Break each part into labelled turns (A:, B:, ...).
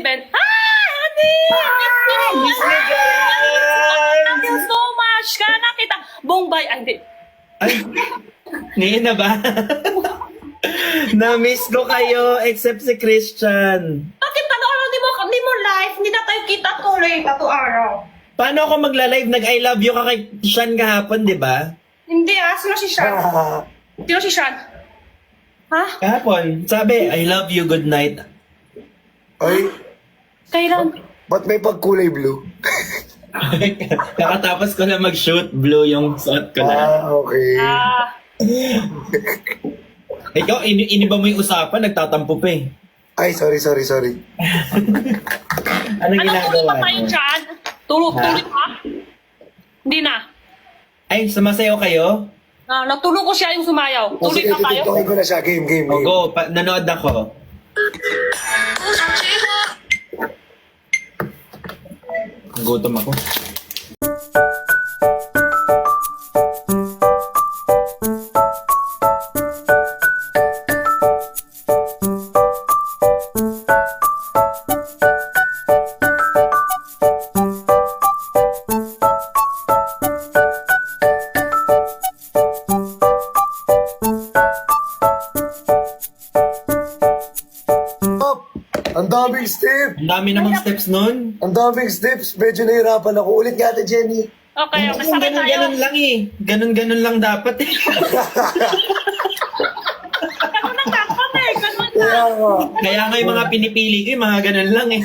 A: Ben. Hi, honey!
B: Miss me, guys!
A: Thank you so much. Kana kita. Bombay. Ay, hindi.
B: Ay, ngayon na ba? Na-miss ko kayo, except si Christian.
A: Bakit araw di mo live? Hindi na tayo kita tuloy. Tato araw.
B: Paano ako magla-live? Nag-I love you ka kay Sean kahapon, di ba?
A: Hindi Sino si Sean? Sino si Sean? Ha?
B: Kahapon. Sabi, I love you, good night.
C: Ay,
A: Kailan?
C: ba't may pagkulay blue?
B: Kakatapos ko na mag-shoot, blue yung suot ko na.
C: Okay.
B: Ikaw, iniba mo yung usapan, nagtatampo pa eh.
C: Ay, sorry.
B: Anong
A: Anong tuloy
B: ginagawa
A: pa tayo
B: mo?
A: dyan? Tuloy pa? Hindi na.
B: Ay, sumasayaw kayo?
A: Natulog ko siya yung sumayaw.
C: O
A: Tuloy
C: sige,
A: pa tayo.
C: titiktokin ko na siya. Game.
B: O go, nanood ako. Gutom ako.
C: Up! Ang daming step!
B: Ang dami namang steps nun.
C: Ang daming steps! Medyo nahirapan ako. Ulit nga ate Jenny.
A: Okay, sakay tayo.
B: Ganun lang eh. Ganun lang dapat eh.
A: Ganun ang dapat eh. Ganun na.
C: Kaya nga.
B: Kaya nga yung mga pinipili ko, yung mga ganun lang eh.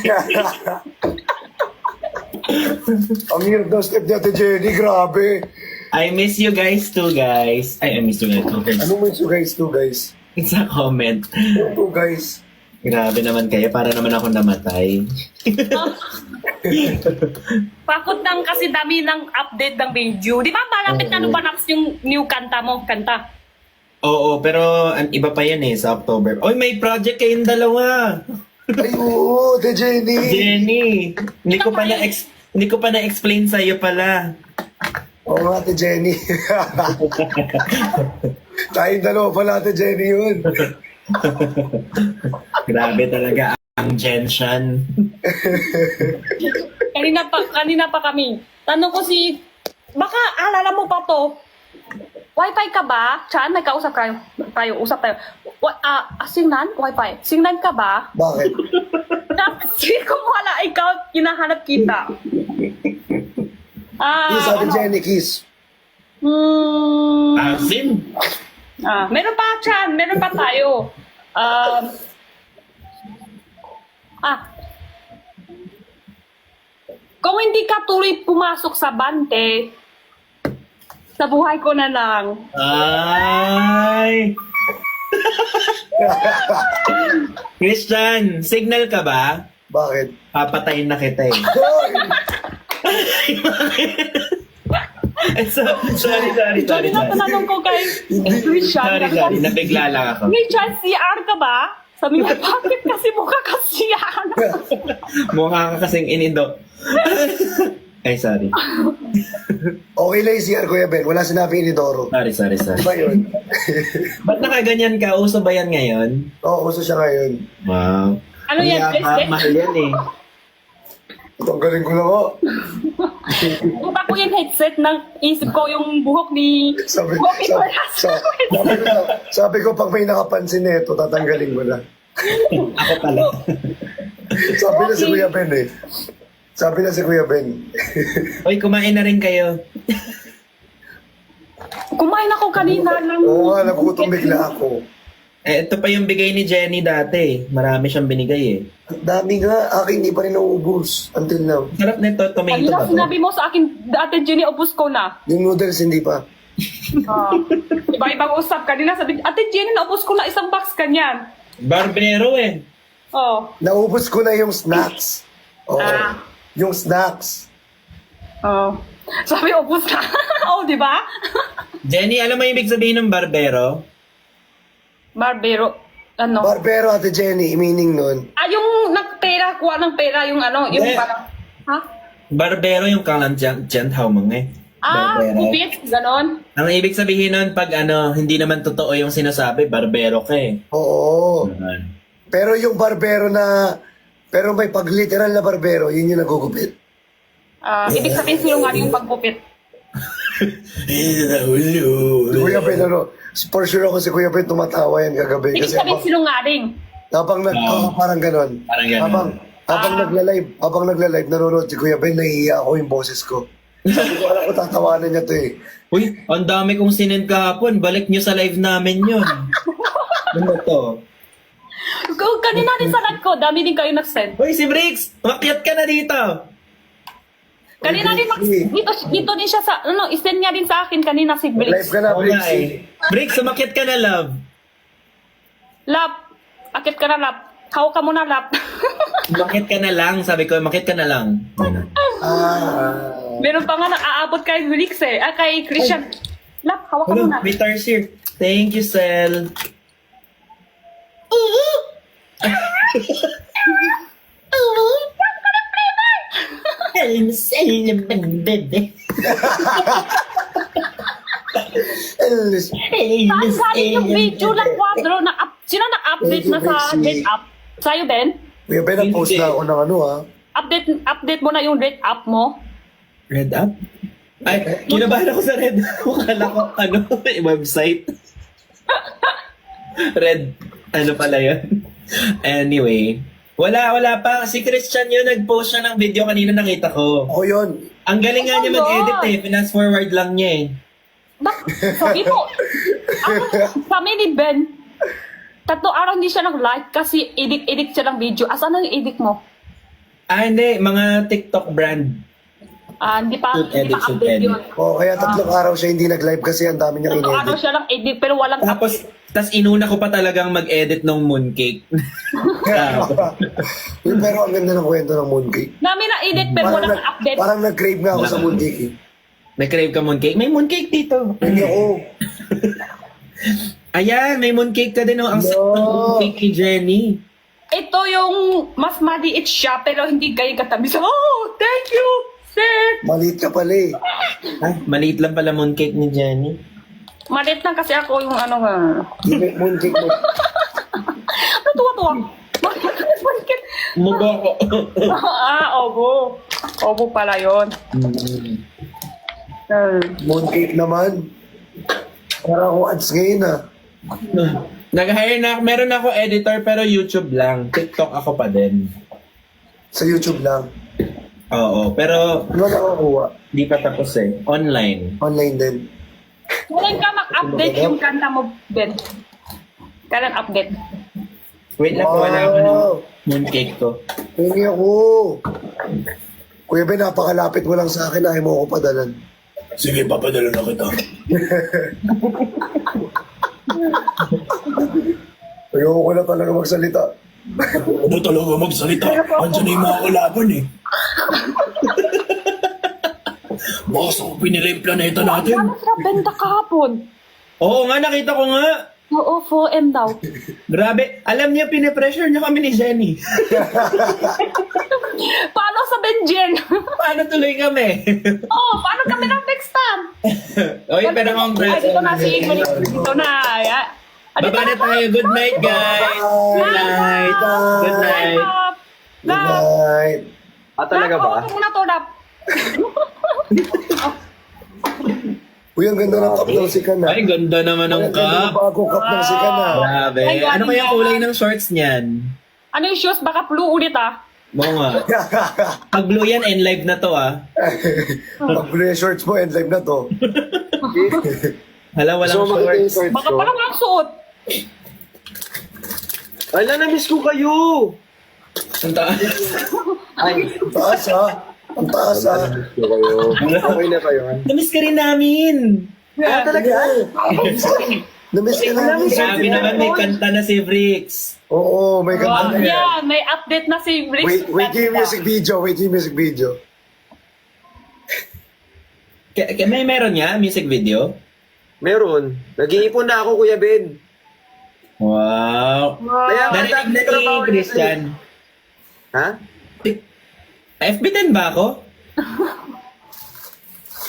C: Ang hirap ng step ni ate Jenny. Grabe.
B: I miss you guys too, guys. Ay, I miss you guys too, guys.
C: Ano mo yung guys to guys?
B: It's a comment.
C: Ito guys.
B: Grabe naman kayo, para naman ako namatay.
A: Pakot ng kasi dami ng update ng video. Di ba malapit na lumanap yung new kanta mo? Kanta.
B: Oo, pero iba pa yan eh, sa October. Oy, may project kayong dalawa.
C: Ay, oo, ate Jenny.
B: Jenny, hindi ko pa na-explain sa iyo pala.
C: Oo nga, ate Jenny. Tayong dalawa pala, ate Jenny yun.
B: Grabe talaga ang Genshan.
A: Kanina pa kami. Tanong ko baka alala mo pa to. Wi-Fi ka ba? Chan, may kausap usap tayo. Singnan? Wi-Fi. Singnan ka ba?
C: Bakit?
A: Kasi kung wala ikaw, hinahanap kita.
C: Kiss, ate Jenny, kiss.
B: Azin?
A: Meron pa, Chan. Meron pa tayo. Kung hindi ka tuloy pumasok sa bante, sa buhay ko na lang.
B: Ay! Christian, signal ka ba?
C: Bakit?
B: Papatayin na kita eh.
C: Hoy!
B: Sorry.
A: Sorry na tanong ko kay Christian.
B: Sorry, nabigla lang ako.
A: Christian, CR ka ba? Sabi niya, bakit kasi mukha ka CR?
B: Mukha ka kasing inindo. Ay, sorry.
C: Okay lang yung CR, Kuya Ben. Wala sinabi ni Doro.
B: Sorry.
C: Diba yun?
B: Ba't nakaganyan ka? Uso ba yan ngayon?
C: Oo, uso siya ngayon.
B: Wow.
A: Ano yan,
B: Kaya
A: bracelet?
B: mahal yan eh.
C: Ang galing ko na ko.
A: Kung ako yung headset ng isip ko yung buhok ni
C: Sabi,
A: buhok ni Horace.
C: sabi ko, pag may nakapansin na ito, tatanggalin ko na.
B: Ako pala.
C: Sabi na si Kuya Ben eh. Sabi na si Kuya Ben.
B: Hoy, kumain na rin kayo.
A: Kumain ako kanina lang.
C: Oo nga, nagutom bigla ako.
B: Eh, ito pa yung bigay ni Jenny dati. Marami siyang binigay eh.
C: Ang dami nga, aking hindi pa rin nauubos until now.
B: Sarap nito, tomato
A: Kanina
B: ba to?
A: sinabi mo sa akin, Ate Jenny, ubus ko na.
C: Yung noodles, hindi pa.
A: Iba-ibang usap. Kanina sabi, Ate Jenny, naubos ko na isang box kanyan.
B: Barbero eh.
A: Oh.
C: Naubos ko na yung snacks. Oo. Yung snacks.
A: Oh. Sabi, ubus na. Oh, di ba?
B: Jenny, alam mo yung ibig sabihin ng barbero?
A: Barbero. Ano?
C: Barbero, ate Jenny, meaning nun.
A: Yung nagpera, kuha ng pera, yung ano, yung
B: Eh.
A: parang, ha?
B: Barbero yung kalang genthaw mga eh. Barbero.
A: Kubit, ganon.
B: Ang ibig sabihin nun, pag hindi naman totoo yung sinasabi, barbero ka eh.
C: Oo.
B: Ganun.
C: Pero yung barbero na Pero may pag literal na barbero, yun yung nagugupit.
A: Ibig sabihin sinungaling yung pagkupit.
C: Si Kuya Ben, for sure ako si Kuya Ben tumatawa yan kagabi.
A: Ibig
C: Kasi
A: sabihin sinungaling.
C: habang parang ganon.
B: Parang ganon.
C: Habang nagla-live, nanonood si Kuya Ben, naiiya ako yung boses ko. Sabi ko, alam ko, tatawanan niya to eh.
B: Uy, ang dami kong sinend kahapon. Balik nyo sa live namin yun. Ano to?
A: Kanina din sa live ko, dami din kayo nag-send.
B: Uy, si Briggs! Makyat ka na dito!
A: Kanina din, dito din siya sa, isend niya din sa akin kanina si
C: Live
A: Blix.
C: ka na,
B: Oo nga eh. Briggs, umakyat ka na, love.
A: Lap, akit ka na lap. Hawak ka muna lap.
B: Umakyat ka na lang. Sabi ko, umakyat ka na lang.
A: Meron pa nga nang-aabot kay Blix eh. Kay Christian. Lap, hawak ka
B: Hello,
A: muna.
B: may tarsier. Thank you, Sel. Sel naman, bebe.
A: Saan galing yung video ng kwadro? Sino nag-update na sa date up? Sa'yo, Ben?
C: Kuya Ben, post na ako ng ano ha.
A: Update mo na yung date up mo?
B: Red Up? Ay, kinabahan ako sa Red Up. Kala ko, website. Red, ano pala yun? Anyway, wala pa. Si Christian yun, nag-post siya ng video kanina nakita ko.
C: Ako yun.
B: Ang galing nga niya mag-edit eh. Pinas forward lang niya eh.
A: Sabi mo, kami ni Ben, 3 araw hindi siya nag-like kasi edit siya ng video. Asan ang edit mo?
B: Hindi. Mga TikTok brand.
A: Hindi pa
B: Shoot edit.
A: update yun.
C: Kaya 3 araw siya hindi nag-live kasi ang dami niyang
A: 3 araw
C: in-edit.
A: siya lang edit pero walang
B: Tapos inuna ko pa talagang mag-edit ng mooncake.
C: Uy, pero ang ganda ng kwento ng mooncake.
A: Namin na edit pero walang update.
C: Parang nag-crave nga ako sa mooncake eh.
B: May crave ka mooncake? May mooncake dito.
C: Hindi ako.
B: Ayan, may mooncake ka din. Oh. Ang
C: No.
B: sarap ng mooncake ni Jenny.
A: Ito yung mas maliit siya pero hindi ganyan katabi. Oh, thank you, sir.
C: Maliit ka pala eh.
B: Ay, maliit lang pala mooncake ni Jenny.
A: Maliit lang kasi ako yung ano nga.
C: Yung mooncake mo.
A: Natuwa-tuwa. Bakit?
B: Mugo ko.
A: Obo. Obo pala yun.
C: Mooncake naman. Parang ako ads ngayon ah.
B: Nag-hire na, meron ako editor pero YouTube lang. TikTok ako pa din.
C: Sa YouTube lang.
B: Oo, pero
C: Ano nakakuha?
B: di pa tapos eh. Online.
C: Online din.
A: Kailan ka mag-update yung kanta mo, Ben? Kailan update?
B: Wait lang, wala ako ng mooncake ko.
C: Hingi ako. Kuya Ben, napakalapit mo lang sa akin. Ayaw mo ako padalan.
B: Sige, papadala na kita.
C: Ayoko ko na talaga magsalita.
B: Ano talaga magsalita? Andiyan na yung mga kalaban eh. Baka sa pinila yung planeta natin.
A: Ano sila benta kahapon?
B: Oo nga, nakita ko nga.
A: Oo, 4M daw.
B: Grabe. Alam niya, pinipressure niya kami ni Jenny.
A: Paano sa Benjen?
B: Paano tuloy kami?
A: Paano kami ng next time?
B: Oy, pero congrats.
A: Dito na si Ingrid. Dito na.
B: Baba na tayo. Good night, guys. Good night. Good night.
C: Good night.
A: Talaga ba? Huwag mo na to, Dap.
C: Uy, ang ganda ng cup ng sikan na.
B: Ay, ganda naman ng
C: Ang ganda ng
B: cup.
C: bagong cup ng sikan na.
B: Grabe.
A: Ay,
B: Ano kaya ang kulay ng shorts niyan?
A: Ano yung shoes? Baka blue ulit
B: Oo nga. Pag blue yan, end live na to ah.
C: Pag blue yung shorts mo, end live na to.
B: Hala, walang shorts.
A: Baka pala walang suot.
D: Ala, na-miss ko kayo!
B: Ang taas.
D: Ay,
C: Ang taas ha. Ang taas ha.
D: na-miss ko kayo. Okay na kayo.
B: Namiss ka rin namin.
C: Talaga? Namiss ka namin.
B: Grabe naman, may kanta na si Bricks.
C: Oo, may kanta na yan.
A: Yeah, may update na si Brix.
C: Wait yung music video. Wait yung music video.
B: May meron niya, music video?
D: Meron. Nag-iipon na ako, Kuya Ben.
B: Wow.
D: Kaya
B: Narinig na
D: trabaho
B: ni Christian.
D: Ha?
B: FB10 ba ako?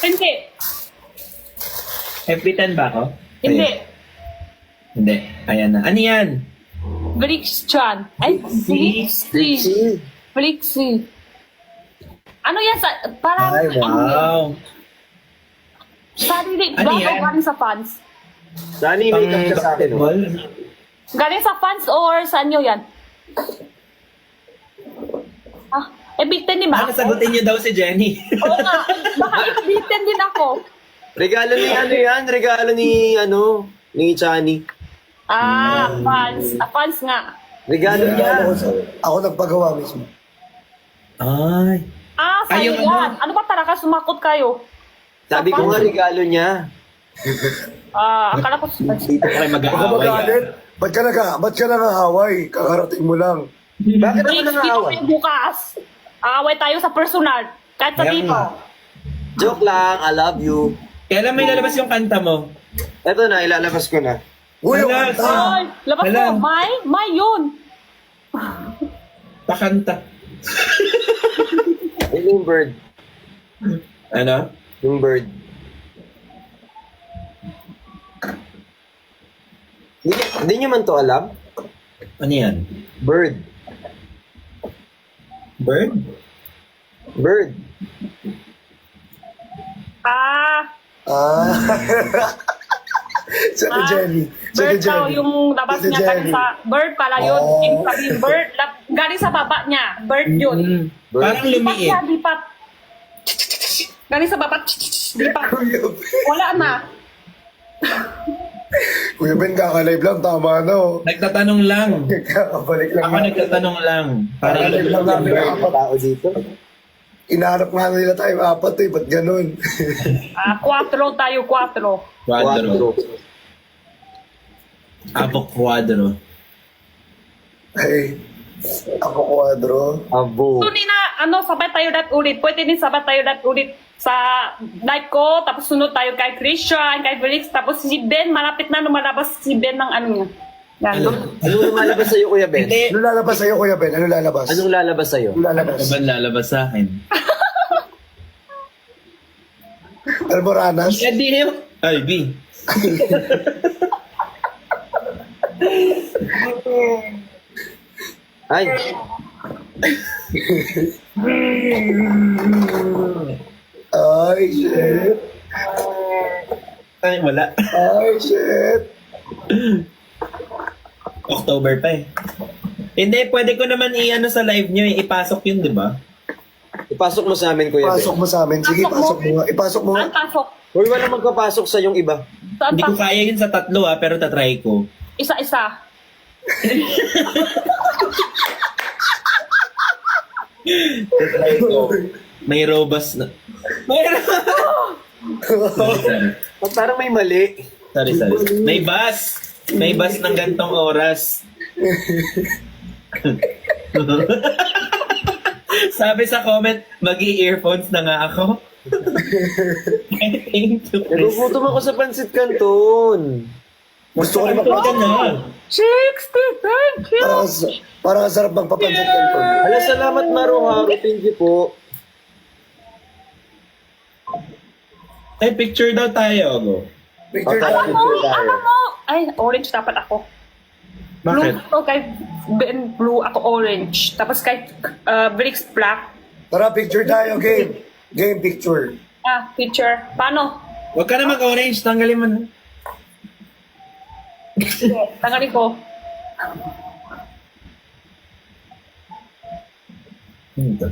A: Hindi.
B: FB10 ba ako?
A: Hindi.
B: Hindi. Ayan na. Ano yan?
A: Bricks Chan. Ay, Flixie. Flixie. Ano yan sa, parang,
C: Ay,
B: Wow.
A: sarili,
B: Ano
A: bago
B: yan?
A: galing sa fans.
D: Saan may makeup ka sa akin? Oh?
B: basketball?
A: Galing sa fans or sa inyo yan? Ah, bitin din ba?
B: Baka sagutin niyo daw si Jenny.
A: Oo nga, baka bitin din ako.
D: Regalo ni ano yan? Regalo ni ano? Ni Chani.
A: Ah, fans. Ah, fans nga.
D: Regalo niya.
C: Ako nagpagawa mismo.
B: Ay.
A: Ah, sa'yo
B: Ay, yung
A: yan. Ano ba talaga sumakot kayo?
D: Sabi ko nga regalo niya.
A: Ah, akala ko
B: Dito kayo
C: Baka
B: mag-aaway.
C: magalit. Ba't ka nangahaway? Kakarating mo lang.
D: Bakit ako
A: Dito
D: nangaaway?
A: tayo bukas. Away tayo sa personal. Kahit sa
B: Kaya
A: dito.
B: nga.
D: Joke lang, I love you.
B: Kailan may lalabas yung kanta mo?
D: Eto na, ilalabas ko na.
C: Uy,
B: Wala.
C: ang kanta.
A: Ay, labas
B: Wala.
A: mo. May yun.
B: Pakanta.
D: Yung bird.
B: Ano?
D: Yung bird. Hindi nyo man to alam?
B: Ano yan?
D: Bird.
B: Bird?
D: Bird.
A: Ah,
C: Ah. Sa Jenny. Sa
A: bird daw
C: Jenny.
A: yung labas
C: Sa
A: niya galing
C: Jenny.
A: sa bird pala yun.
C: Oh.
A: Yung sabihin, bird, galing sa baba niya. Bird yun.
B: Mm. Parang
A: Lipat
B: lumiit.
A: siya, lipat. Galing sa baba, lipat.
C: Kuya Ben.
A: Wala na.
C: Kuya Ben, kakalive lang. Tama na. Oh.
B: Nagtatanong lang.
C: Kakabalik lang.
B: Ako nagtatanong lang. Parang
C: Kakalive lang namin
D: May
C: apat.
D: tao dito.
C: Inaanap nga nila tayo apat eh. Ba't ganun?
A: Ah, 4 tayo, 4.
B: Quadro. Apo quadro.
C: Ay. Ako kwadro.
D: Abo.
A: So, Nina, sabay tayo dat ulit. Pwede din sabay tayo dat ulit sa live ko. Tapos sunod tayo kay Christian, kay Felix. Tapos si Ben, malapit na lumalabas si Ben ng ano niya. Yan.
B: Ano?
D: Anong lumalabas sa'yo, Kuya Ben?
B: Hindi.
C: Ano lalabas sa'yo, Kuya Ben? Ano lalabas?
D: Anong lalabas sa'yo?
C: Ano lalabas?
B: Ano ba lalabas sa akin?
C: Almoranas?
B: Eh, di yung... Ay, B.
D: Ay,
C: Ay, shit.
B: Ay, wala.
C: Ay, shit.
B: October pa eh. Hindi, pwede ko naman i-ano sa live nyo eh. Ipasok yun, di ba?
D: ipasok mo sa amin, Kuya Ben.
C: Pasok mo sa amin. Sige, pasok mo nga. Ipasok mo nga.
A: Ang pasok.
D: Hoy, wala magpapasok sa yung iba.
A: Saan
B: Hindi ko
A: pasok?
B: kaya yun sa tatlo pero tatry ko.
A: Isa-isa.
B: Tatry ko. May robust na... sorry.
D: Parang may mali.
B: Sorry. May bus! May bus ng gantong oras. Sabi sa comment, mag-i-earphones na nga ako. Thank you, Chris.
D: Nagugutom ako sa Pansit Canton.
C: Gusto ko rin
B: Ito ka na.
A: 60, thank you.
C: Parang sarap magpapansin ka.
D: Hala, salamat Maruharu. Thank you po.
B: Ay, picture daw tayo. Go.
C: Picture
D: Okay.
C: tayo.
A: Ano mo? Ay, orange dapat ako. Blue
B: Bakit?
A: ako kay Ben, blue ako orange. Tapos kay Bricks black.
C: Tara, picture tayo. Game. Game picture.
A: Ah, picture. Paano?
B: Huwag ka na mag-orange. Tanggalin mo na.
A: Tanggalin ko.
B: Ito.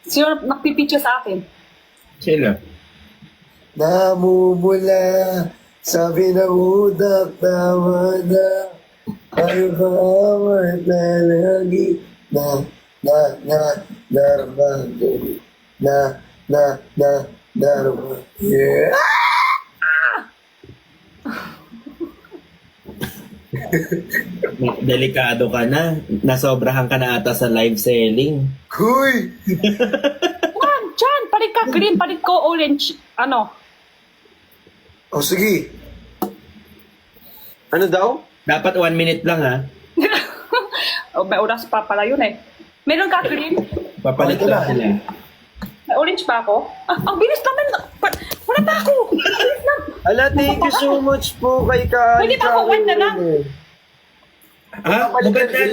A: Sino nagpipicture sa akin?
B: Sila.
C: Namumula, sabi ng udak, tama na. Ay, kaawat na lagi. Darma. Darma. Yeah!
B: Delikado ka na. Nasobrahan ka na ata sa live selling.
C: Huy!
A: Chan, palit ka green, palit ko orange. Ano?
C: O sige.
D: Ano daw?
B: Dapat 1 minute lang ha.
A: Oh, may oras pa pala yun eh. Meron ka green?
B: Papalit
C: Ito
B: lang
C: na.
B: sila.
A: May orange pa ako? Ah, ang bilis naman. Wala pa ako. Bilis na.
D: Ala, thank you so much po kay Kali.
A: Pwede ba ako white na lang?
B: Ah, maganda.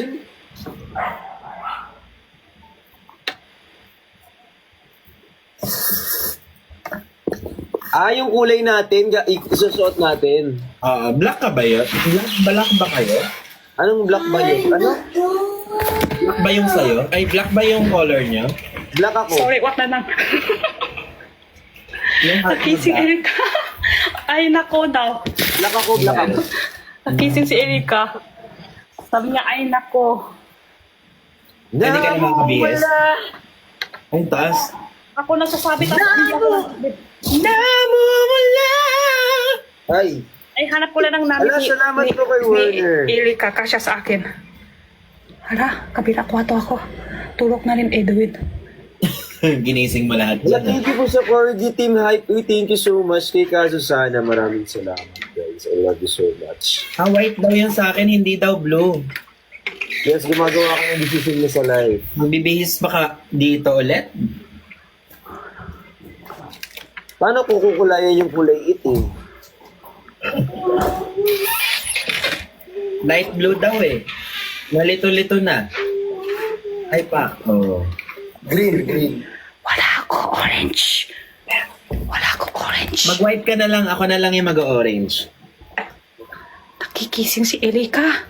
D: Yung kulay natin, isusuot natin.
B: Black ka ba yun? Black ba kayo?
D: Anong black ba yun? Ano?
B: Black ba yung sa'yo? Ay, black ba yung color niyo?
D: Black ako.
A: Sorry, what na lang.
B: Yung
A: Nakising Erika. Ay, nako daw.
D: Black ako, black ako.
A: Nakising si Erika. Sabi niya, ay nako.
B: Hindi ka naman kabihis.
D: Wala.
B: Ay, taas.
A: Ako nagsasabi tapos hindi ako nagsasabi.
B: Namumula!
D: Ay,
A: Ay, hanap ko lang ng namin
D: Ala, salamat po kay Warner.
A: ni Erika, kasya sa akin. Hala, kabila kwato ako. Tulog na rin Edwin.
B: Ginising mo lahat
D: wala,
B: dyan.
D: thank you po sa Corgi Team Hype. Thank you so much kay Kaso Sana. Maraming salamat, guys. I love you so much.
B: White daw yan sa akin, hindi daw blue.
D: Yes, gumagawa ko ng decision niya sa live.
B: Magbibihis pa ka dito ulit?
D: Paano kung kukulayan yung kulay itim?
B: Light blue daw eh. Nalito-lito na. Ay pa. Oh.
C: Green.
A: Wala ako orange. Wala ako orange.
B: Mag-white ka na lang, ako na lang yung mag-orange.
A: Nakikising si Erika.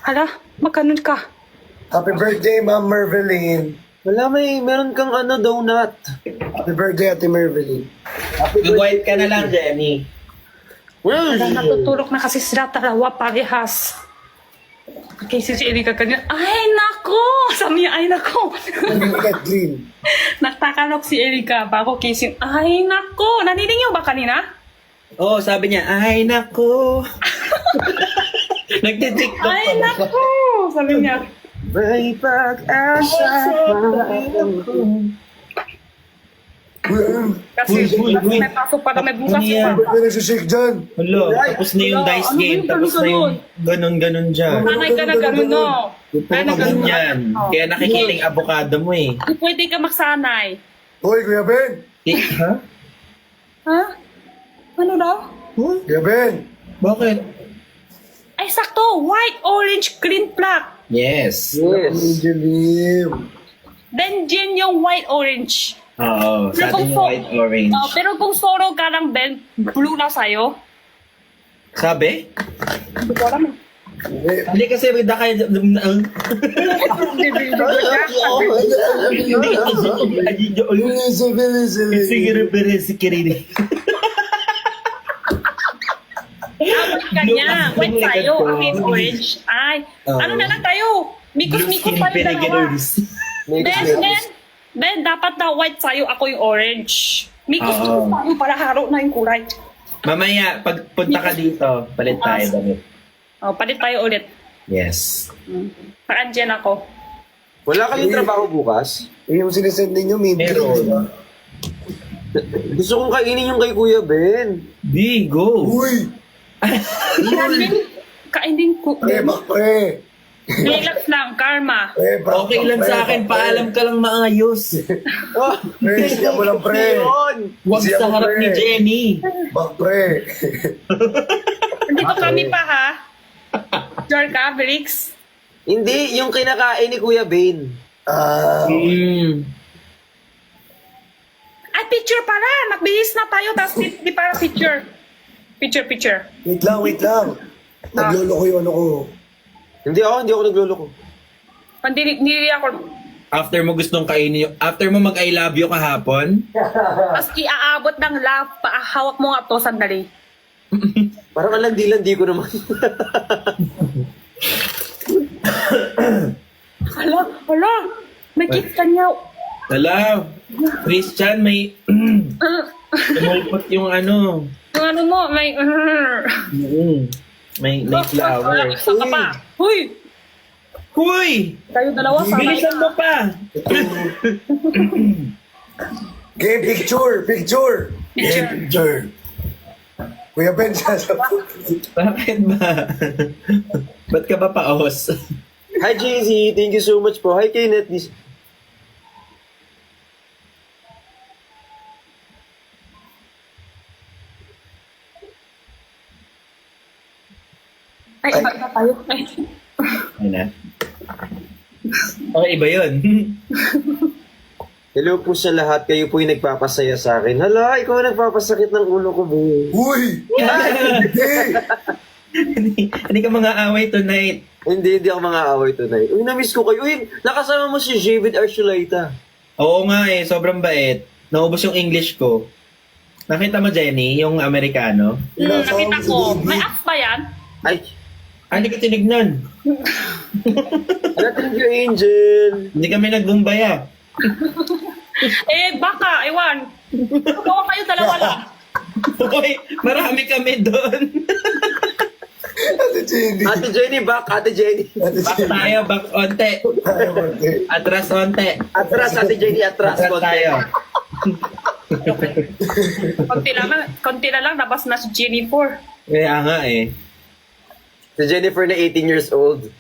A: Hala, magkanon ka.
C: Happy birthday, Ma'am Merveline.
D: Wala, meron kang donut.
C: Happy birthday, Ate Merveline.
B: Mag-white ka na lang, Jenny.
A: Hala, natutulog na kasi sila dalawa parehas. Nakikising si Erika kanina. Ay, nako! Sabi niya, ay, nako.
C: Green.
A: Nagtakalok si Erika bago kissing. Ay, nako! Naninig niyo ba kanina?
B: Oo, sabi niya, ay nako. Nagtitiktok
A: Ay,
B: pa.
A: nako! Sabi niya.
D: May pag-asa
A: Kasi
B: Uy.
A: may pasok pa na may bukas
B: Ano yan?
A: pa.
C: Ba't may nagsishake dyan?
B: Hello, tapos na yung
A: Wala,
B: dice
A: ano
B: game,
A: yung
B: tapos na yung ganon-ganon dyan.
A: Sanay ka na gano'n, no? Sanay na
B: Ganun
A: gano'n.
B: yan. Kaya nakikita yung avocado mo eh.
A: Hindi pwede ka magsanay.
C: Hoy, Kuya Ben!
B: Ha?
A: Ha? Ano daw?
C: Kuya Ben!
B: Bakit?
A: Ay, sakto! White, orange, green, black.
B: Yes.
D: Yes.
C: Angelim.
A: Then, Jin yung white, orange.
B: Oo, sa atin yung white orange.
A: Pero kung sorrow ka ng Ben, blue na sa'yo.
B: Sabi?
A: Hindi ko alam.
B: Hindi kasi da kayo... Siguro si Kiriri.
A: Kanya, white tayo, aking orange. Ay, ano na lang tayo? Mikos-mikos pa rin dalawa. Ben, dapat na white tayo, ako yung orange. Mikos-mikos
B: Oo.
A: tayo para haro na yung kulay.
B: Mamaya, pag punta ka dito, palit tayo damit.
A: Oh, palit tayo ulit.
B: Yes.
A: Naka-andyan ako.
D: Wala kayong trabaho bukas?
C: Yung sinesend ninyo, minty.
B: Meron.
C: Diba?
D: Gusto kong kainin yung kay Kuya Ben.
B: Di, go.
C: Uy!
A: Kainin ko.
C: Pre, bak pre!
A: Relax lang, karma.
C: Pre, bak,
B: Okay lang
C: bak,
B: sa
C: pre,
B: akin,
C: bak,
B: paalam ka lang maayos.
D: Oh,
C: Pre, siya mo lang pre!
D: yun.
B: Huwag
C: Siya
B: sa
C: mo,
B: harap
C: pre.
B: ni Jenny.
C: Bak pre!
A: Hindi pa kami pa, ha? Jar ka, Felix?
D: Hindi, yung kinakain ni Kuya Ben.
A: Ay, picture pala. Nagbihis na tayo, tapos di para picture. Picture.
C: Wait lang. Naglolo ko yung ano ko.
D: Hindi ako nagluloko.
A: Hindi ako.
B: After mo gustong kainin yung... After mo mag-I love you kahapon,
A: Tapos iaabot ng love, hawak mo nga to sandali.
D: Parang alandi-landi ko naman.
A: Hala, may gift ka niya.
B: Hello, Christian, may... Tumulpot yung ano.
A: Yung ano mo, may...
B: May flower.
A: Saan ka pa? Huy!
B: Huy!
A: Kayo dalawa, sabay.
B: Bilisan mo pa!
C: Game picture!
A: Picture.
C: Picture! Kuya Ben, sasagot.
B: Bakit ba? Ba't ka ba paos?
D: Hi, JZ. Thank you so much po. Hi, Kenneth.
B: Ayun na. Okay, iba yun.
D: Hello po sa lahat. Kayo po yung nagpapasaya sa akin. Hala, ikaw ang nagpapasakit ng ulo ko, bro.
C: Uy! Hey!
B: Hindi ka mga away tonight.
D: Hindi ako mga away tonight. Uy, na-miss ko kayo. Uy, nakasama mo si Javid Archuleta.
B: Oo nga eh, sobrang bait. Naubos yung English ko. Nakita mo, Jenny, yung Amerikano?
A: Nakita ko. May app ba yan?
D: Ay,
B: Hindi ka tinignan.
D: ano thank you, Angel.
B: Hindi kami nagbumbaya.
A: Baka, ewan. Gawa kayo dalawa lang.
B: Hoy, marami kami doon.
C: Ate Jenny.
D: Ate Jenny, back. Ate Jenny.
C: Ate
B: Back
C: Jenny.
B: tayo, back onte.
C: Tayo, konti.
B: Atras onte.
D: Atras, Ate Jenny, atras.
B: Atras tayo.
A: Konti na lang, nabas na si Jennifer.
B: Kaya nga eh.
D: Si Jennifer na 18 years old.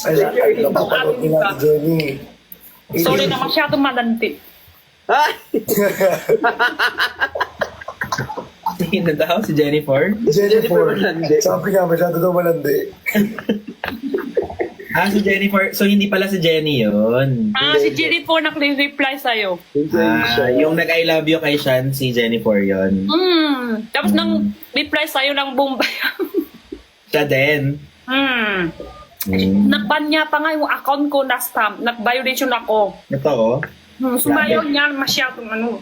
C: Ay, napapanood ko na Ate Jenny.
A: Sorry na masyadong malandi.
D: Ay!
B: Sino daw? Si Jennifer?
C: Jennifer.
D: Malandi.
C: Sabi nga, masyado daw malandi.
B: Si Jennifer. So, hindi pala si Jenny yun.
A: Si Jennifer nag-reply sa'yo.
B: Yung nag-I love you kay Sean, si Jennifer yun.
A: Tapos nang reply sa'yo ng Bombay.
B: Siya din.
A: Nag-ban niya pa nga yung account ko na stamp. Nag-violation ako.
B: Ito oh.
A: Sumayaw niya masyadong ano.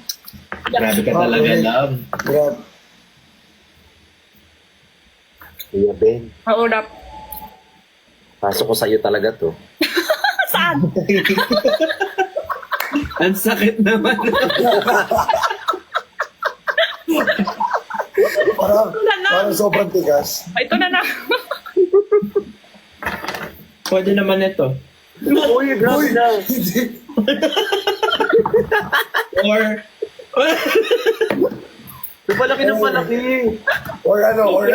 B: Grabe ka talaga, love.
C: Grabe.
D: Kuya Ben,
A: Oo, dap.
D: pasok ko sa'yo talaga to.
A: Saan?
B: Ang sakit naman.
C: Parang sobrang tigas.
A: Ito na na.
B: Pwede naman ito.
D: Uy, grabe na.
C: Hindi.
B: Or,
D: Palaki ng palaki.
C: Or ano. Or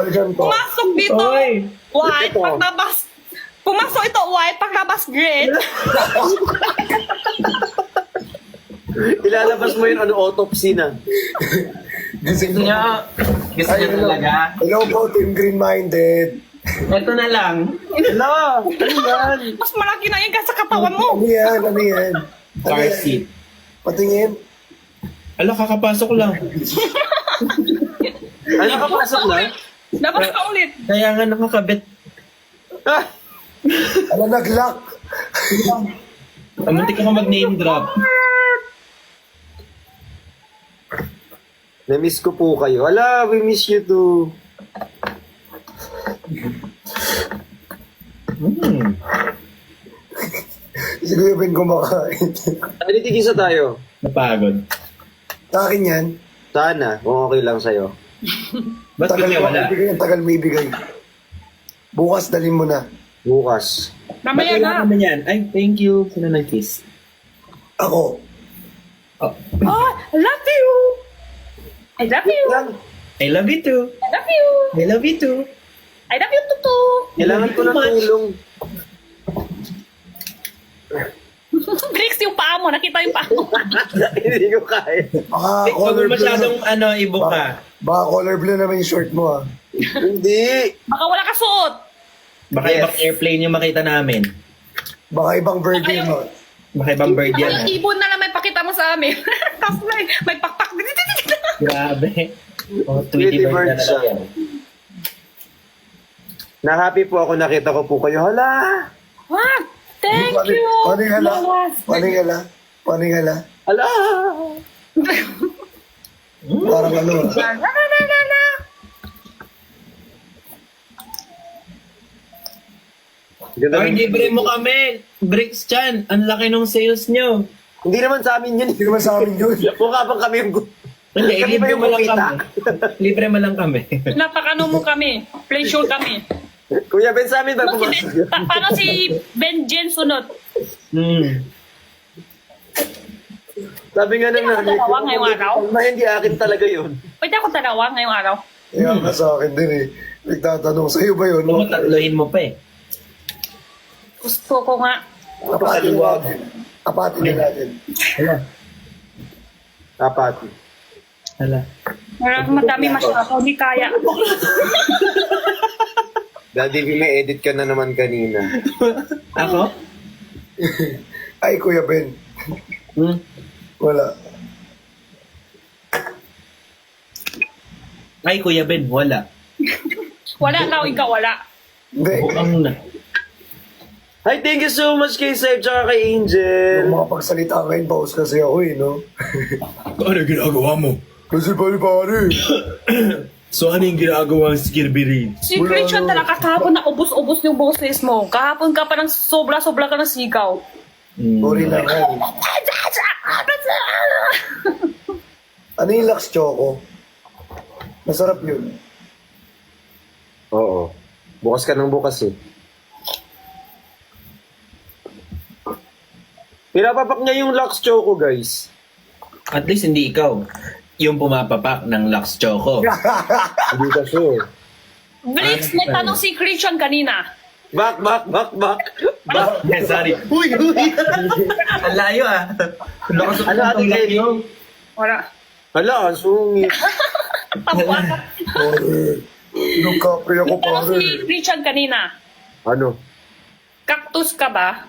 C: ganito.
A: Pumasok dito.
B: Oy.
A: White,
D: Ito.
A: paglabas. Pumasok ito, white, paglabas, green.
D: Ilalabas mo yun, autopsy na.
C: Gising
B: gusto niya talaga.
C: Hello po, Team Green-Minded.
B: Ito na lang.
D: Hala, ano yan?
A: Mas malaki na yun kasi sa katawan mo.
C: Ano yan? Ano yan?
B: Car seat.
C: Patingin.
B: Ala, kakapasok lang.
D: Ano kapasok na?
A: Dapat ka ulit.
B: Kaya nga nakakabit.
D: Ah,
C: Ano, nag-lock.
B: Muntik ako mag-name drop.
D: na-miss ko po kayo. Hala, we miss you too.
C: Si Kuya Ben kumakain.
D: Anitigisa tayo.
B: Napagod.
C: Sa akin yan.
D: Sana, kung okay lang sa'yo.
B: Ba't
C: Tagal
B: kanya
C: mo
B: wala?
C: ibigay, ang tagal mo ibigay. Bukas, dalhin mo na.
D: Bukas.
B: Ba't
A: Mamaya
B: wala
A: na.
B: naman yan? Ay, thank you. Sino nag-kiss?
C: Ako.
B: Oh.
A: Oh, I love you. I love you.
B: I love you too.
A: I love you.
B: I love you too.
A: I love you, Tutu.
D: Kailangan ko ng tulong.
A: Bricks yung paa mo. Nakita yung paa mo.
D: Hindi ko kaya.
C: Baka
B: Huwag
C: color
B: mo
C: blue.
B: masyadong ibo ka.
C: Baka color blue naman yung short mo ah.
D: Hindi.
A: Baka wala ka suot.
B: Baka
D: Yes.
B: ibang airplane yung makita namin.
C: Baka ibang bird
A: Baka
C: yun
A: yung-
C: ah.
B: Baka ibang bird
A: Baka
B: yan.
A: yung ibon na lang may pakita mo sa amin. Tapos may pakpak.
B: Grabe. Oh, Tweety
D: Tweety
B: bird
D: bird
B: na
D: siya.
B: lang yan.
D: Na-happy po ako nakita ko po kayo. Hala!
A: Wow. Thank you.
C: Paano yung hala?
A: Yes.
C: Paano yung hala? Paano yung hala?
D: Hala!
C: Parang ano ah.
A: La, la, la, la, la.
D: Ganda
B: Or
D: ng-
B: libre mo kami. Bricks Chan. Ang laki ng sales nyo.
D: Hindi naman sa amin yun.
C: Hindi naman sa amin yun.
D: Mukha bang kami yung...
B: Hindi,
D: Kami ba
B: libre
D: yung
B: mo lang
D: kumita?
B: kami. Libre mo lang kami.
A: Napakano mo kami. Pleasure kami.
D: Kuya Ben, sa amin ba
A: Paano si,
D: pumasok?
A: paano si Ben Jen sunod?
D: Sabi nga ng
A: Hindi ako
D: nanay
A: dalawa ngayong araw.
D: na hindi akin talaga yun.
A: Pwede ako dalawa ngayong araw.
C: Kaya ka sa akin din eh. Nagtatanong, sa'yo ba yun?
B: Kung tatlohin mo pa eh.
A: Gusto ko nga.
C: Apatin natin. Apatin na natin.
B: Hala.
D: Apat.
B: Hala.
A: Madami masyado. Hindi kaya.
D: Daddy V, may edit ka na naman kanina.
B: Ako?
C: Ay, Kuya Ben.
B: Hmm?
C: Wala.
B: Ay, Kuya Ben, wala.
A: Wala daw, ikaw wala.
C: Hindi.
B: Ang na.
D: Hi, thank you so much kay Seb tsaka kay Angel.
C: Yung mga pagsalita ngayon, bawas kasi ako eh, no?
B: Ano ginagawa mo?
C: Kasi pare.
B: So, ano yung ginagawa ng Skirbirin?
A: Si Christian talaga kahapon na ubos-ubos yung boses mo. Kahapon ka parang sobra-sobra ka ng sigaw.
C: Sorry na nga. Ano yung Lux Choco? Masarap yun.
D: Oo. Bukas ka ng bukas eh. Pinapapak niya yung Lux Choco, guys.
B: At least hindi ikaw yung pumapapak ng Lux Choco.
D: Hindi ka sure.
A: Blix, may tanong si Christian kanina.
D: Back.
B: Yeah, sorry. Uy! Ang layo ah.
D: Ano, Ate Kelly?
A: Wala.
D: Hala, ang sungit.
A: Tawa ka.
C: Pare. Nung kapre ako,
A: May tanong si
C: pare.
A: Christian kanina.
D: Ano?
A: Cactus ka ba?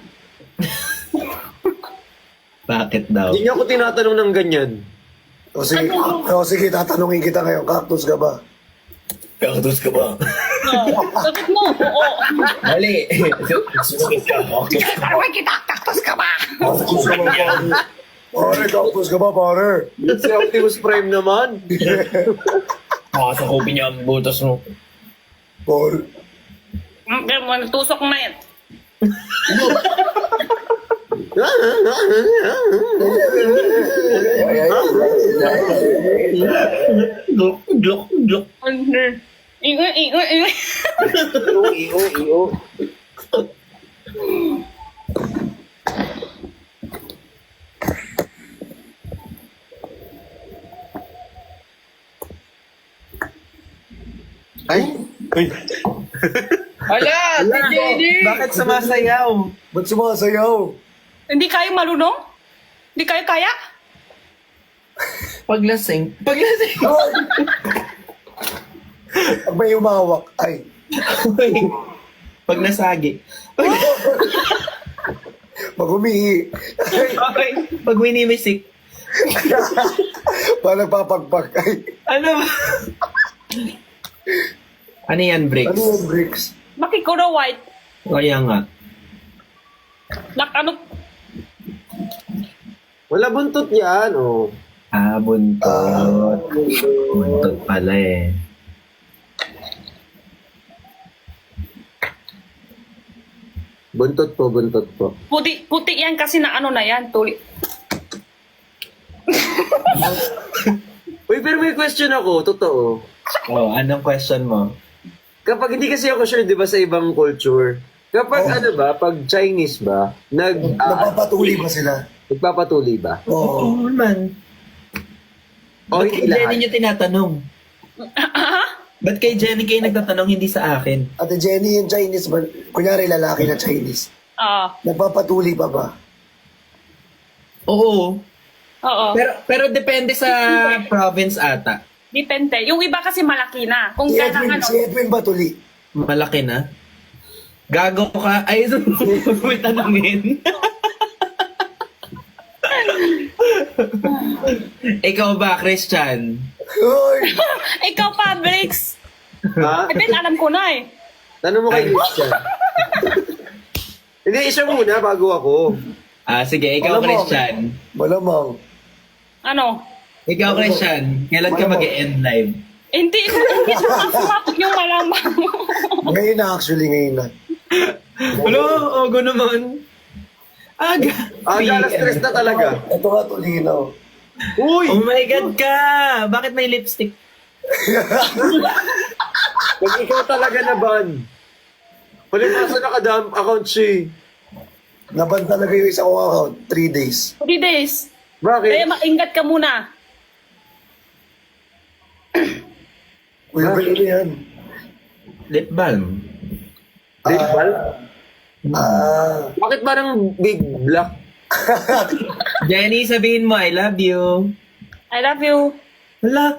B: Bakit daw?
D: Hindi niya ako tinatanong ng ganyan.
C: Sige, tatanungin kita ngayon. Cactus ka ba?
B: Cactus ka ba?
A: Sagot mo, oo.
B: Mali. Sumukit ka.
A: Taruhin kita, cactus ka ba?
C: Cactus ka ba, pare? Pare, cactus ka ba, pare?
D: Si Optimus Prime naman.
B: Makasakupin niya ang butas mo.
C: Pare.
A: Tusok na yan.
B: Glok.
A: Ingo.
D: Iyo.
B: Ay!
A: Hala,
B: Bakit sumasayaw?
C: Ba't sumasayaw?
A: Hindi kayo marunong? Hindi kayo kaya?
B: Paglasing.
C: Ay! Pag may umawak, ay.
B: Pag nasagi.
C: Pag umihi. Ay.
B: Okay. Pag winimisik.
C: Pag nagpapagpag, ay.
B: Ano ba? Ano yan,
C: Ano
B: Bricks?
C: yung bricks?
A: Makikuro white.
B: Kaya nga.
A: Ano?
D: Wala buntot yan, oh.
B: Ah, buntot. Buntot pala eh.
D: Buntot po.
A: Puti yan kasi na ano na yan. Tuli.
D: Uy, pero may question ako, totoo.
B: Oh, anong question mo?
D: Kapag hindi kasi ako sure, di ba, sa ibang culture, kapag ano ba, pag Chinese ba,
C: Napapatuloy ba sila?
D: nagpapatuloy ba?
C: Oo.
B: Oo naman.
D: O
B: Ba't
D: hindi
B: kay Jenny
D: lahat?
B: niyo tinatanong? Ba't kay Jenny kayo nagtatanong, hindi sa akin?
C: Ate Jenny, yung Chinese ba? Kunyari lalaki na Chinese. Nagpapatuloy pa ba?
B: Oo.
A: Oo.
B: Pero depende sa province ata.
A: Depende. Yung iba kasi malaki na. Kung
C: Si
A: kailangan,
C: Edwin ba tuli?
B: Malaki na. Gago ka. Ay, may tanongin. Ikaw ba, Christian?
C: Hoy!
A: ikaw pa, Bricks.
D: Ha?
A: Ben, alam ko na eh.
D: Tanong mo kay Christian. Hindi, isa muna bago ako.
B: Ah, sige, ikaw,
C: Malamang.
B: Christian.
C: Malamang.
A: Ano?
B: Ikaw, Christian. Kailan ka
C: Malamang.
B: mag-end live?
A: Hindi sumapot yung malamang.
C: Ngayon na actually, ngayon na.
B: Hello, Ogo naman. Aga.
D: Alas stress na talaga.
C: Ito nga tulinaw.
D: Uy!
B: Oh my God ka! Bakit may lipstick?
D: Pag ikaw talaga na ban. Palipasa nakadam account siya.
C: Naban talaga yung isa kong account. 3 days.
A: 3 days.
D: Bakit?
A: Kaya maingat ka muna.
C: Kuya Ben, ano yan?
B: Lip balm.
D: Lipbal?
C: Ah,
D: Bakit parang big black?
B: Jenny, sabihin mo, I love you.
A: I love you.
B: Hala.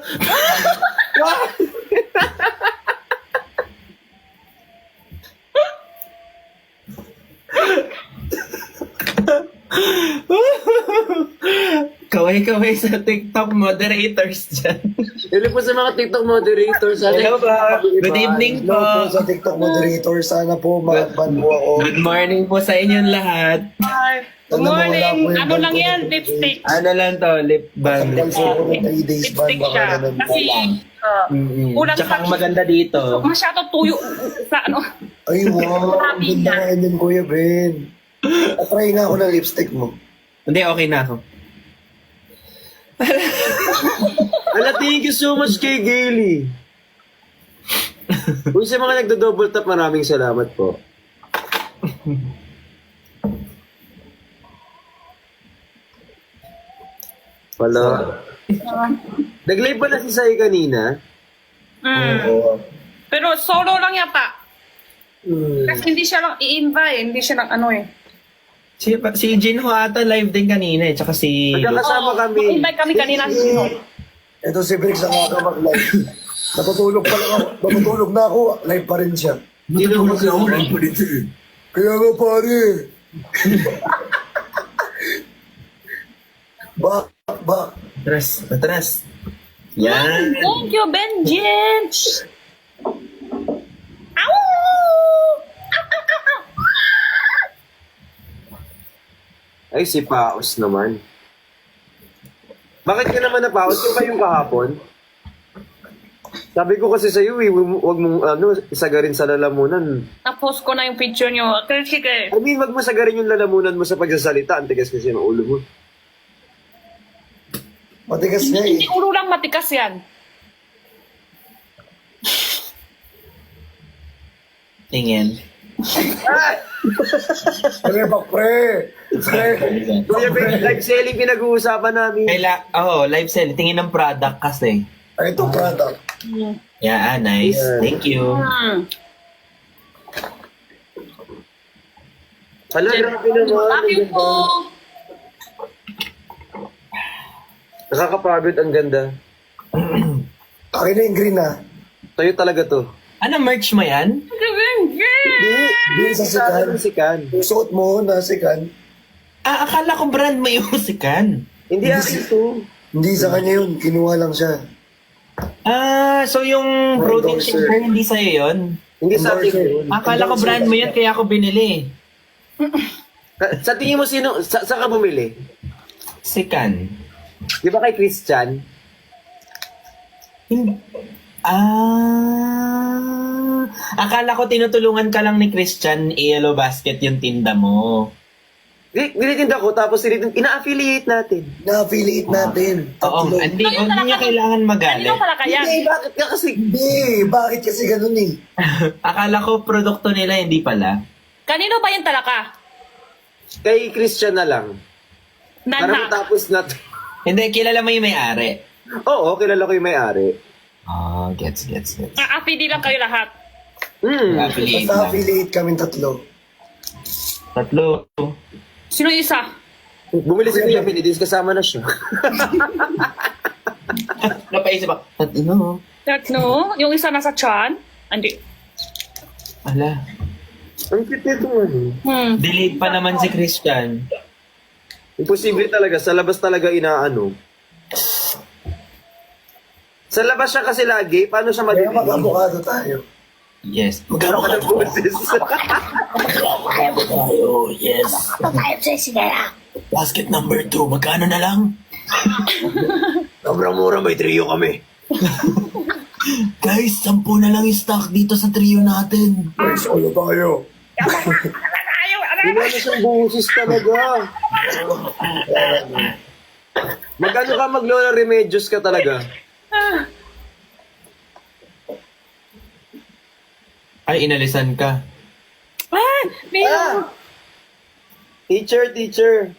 B: Kaway-kaway sa TikTok moderators dyan.
D: Hello po sa mga TikTok moderators.
B: Hello po. Good evening po.
C: Hello po sa TikTok moderator. Sana po ma-ban po ako.
B: Good morning po sa inyong lahat.
A: Hi. Good
C: Alam mo, wala po
A: morning.
C: yung
A: Ano
C: ban
A: lang
C: ko
A: yan?
C: dito.
A: Lipstick.
B: Ano lang to, lip balm.
C: Cancel ko ng 3 days ban.
A: Lipstick
C: Baka
A: siya.
C: naman
A: Kasi,
B: Mm-mm.
A: kulang
B: Tsaka
A: sa...
B: ang maganda dito.
A: Masyado tuyo sa ano.
C: Ay, wow. Ang
A: Sabi
C: ganda
A: niya.
C: nga yun, Kuya Ben. Try nga ako ng lipstick mo.
B: Hindi, okay na ako.
D: Ala, thank you so much kay Gaily. Kung sa mga nagdo-double tap, maraming salamat po. Wala. Nag-live ba na si Sai kanina?
C: Oo.
A: Pero solo lang yata.
C: Hmm.
A: Kasi hindi siya lang i-invite. Hindi siya lang ano eh.
B: Si Jinho ata live din kanina eh. Tsaka si...
D: Magkakasama kami.
A: Invite kami kanina. Sino?
C: Ito si Briggs ang mag-live. Natutulog pa lang ako. Natutulog na ako. Live pa rin siya.
D: Natutulog na ako, live pa rin
C: Kaya nga pare. Ba.
B: Atras. Yan.
A: Thank you, Benjen! Ow!
D: Ay, si Paos naman. Bakit ka naman napaos? Yung pa yung kahapon? Sabi ko kasi sa'yo, huwag mong isagarin sa lalamunan.
A: Na-post ko na yung picture nyo. Sige.
D: I mean, wag mo sagarin yung lalamunan mo sa pagsasalita. Ang tigas kasi ng ulo mo.
C: Matigas nga
A: Hindi
C: eh.
A: ulo lang matikas yan.
B: Tingin.
C: Pre, pre.
D: Kuya Ben, live selling pinag-uusapan namin.
B: Live sell. Tingin ng product kasi.
C: Ay, ito product.
B: Yeah, nice.
D: Yeah.
B: Thank you.
D: Hala, grabe naman.
A: Love you po.
D: Nakakapagod, ang ganda.
C: Akin na yung green ah.
D: Tayo talaga to.
B: Ano merch mo yan?
C: Di sa sikan.
D: Sikan.
C: Suot mo na sikan.
B: Akala ko brand mo yung sikan.
D: Hindi akin to.
C: Hindi sa kanya yun. Kinuha lang siya.
B: So yung protein
C: Endorser.
B: shaker hindi sa'yo yun?
D: Hindi sa atin
C: Endorser.
D: yun.
B: Akala ko brand mo yun kaya ako binili.
D: Sa tingin mo sino, sa ka bumili?
B: Sikan.
D: Di ba kay Christian?
B: Akala ko tinutulungan ka lang ni Christian Yellow Basket yung tinda mo.
D: Dinitinda ko, tapos ina-affiliate natin.
C: Na-affiliate natin.
B: Oo,
C: Tatlo.
B: hindi niya kailangan magalit.
A: Kanino pala kaya?
D: Hindi, bakit ka kasi?
C: Hindi. Bakit kasi ganun eh?
B: Akala ko produkto nila, hindi pala.
A: Kanino ba yung talaka?
D: Kay Christian na lang. Para
A: Nana.
D: matapos na to.
B: Hindi, kilala mo yung may-ari.
D: Oo, kilala ko yung may-ari.
B: Gets.
A: APD lang kayo lahat.
B: Affiliate
C: Basta
B: lang.
C: affiliate kami tatlo.
B: Tatlo.
A: Sino yung isa?
D: Bumili si Kuya Benedis, kasama na siya.
B: Napaisip ako, tatlo.
A: Tatlo? Yung isa nasa chan? Hindi.
B: Ala.
D: Ang cute nito ano.
B: Delayed pa naman si Christian.
D: Imposible talaga, sa labas talaga inaano. Sa labas siya kasi lagi, paano siya
C: Kaya
D: madibig?
C: mag-avocado tayo.
B: Yes.
D: Magkano ka ng boses?
B: Tayo, yes. Basket number 2, magkano na lang?
D: Sobrang mura, may trio kami.
B: Guys, 10 na lang yung stock dito sa trio natin.
C: Ay, solo tayo.
D: Wala na siyang boses talaga. Magkano ka mag-Lola Remedios ka talaga?
B: Ay, inalisan ka.
D: Teacher.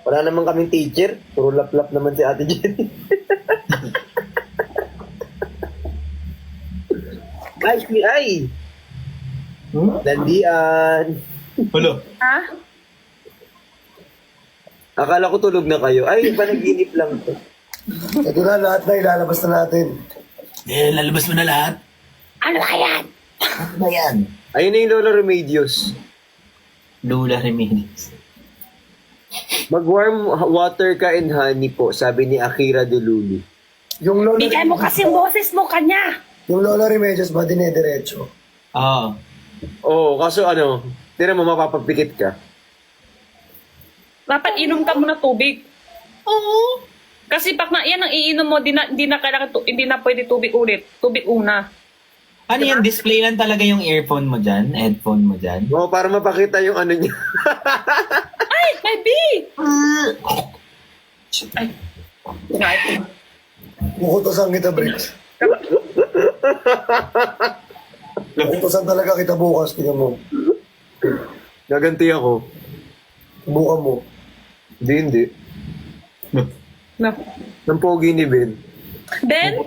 D: Wala naman kaming teacher. Puro lap-lap naman si Ate Jenny. Ay! Dandian.
B: Hulo.
A: Ha?
D: Akala ko tulog na kayo. Ay, panaginip lang to.
C: Ito na lahat na ilalabas na natin.
B: Lalabas mo na lahat.
A: Ano ba yan?
B: Ano ba yan?
D: Ayun na yung Lola Remedios.
B: Lula Jimenez.
D: Mag-warm water ka and honey po, sabi ni Akira Delulu.
C: Yung Lola,
A: Bigay mo kasi boses mo kanya.
C: yung Lola Remedios ba dinediretso?
B: Oo.
D: Oo, kaso ano, tira mo mapapagpikit ka.
A: Dapat inom ka muna tubig. Oo. Kasi pag na, yan ang iinom mo, di na kailangan, hindi na pwede tubig ulit. Tubig una.
B: Ano yan? Display lang talaga yung earphone mo dyan? Headphone mo dyan?
D: Oo, para mapakita yung ano niya.
A: Ay, baby! Ay. Right.
C: Kukutosan kita, Briggs. Kukutosan talaga kita bukas, tingnan mo.
D: Gaganti ako.
C: Bukan mo.
D: Hindi.
A: No.
D: Ng pogi ni Ben.
A: Then,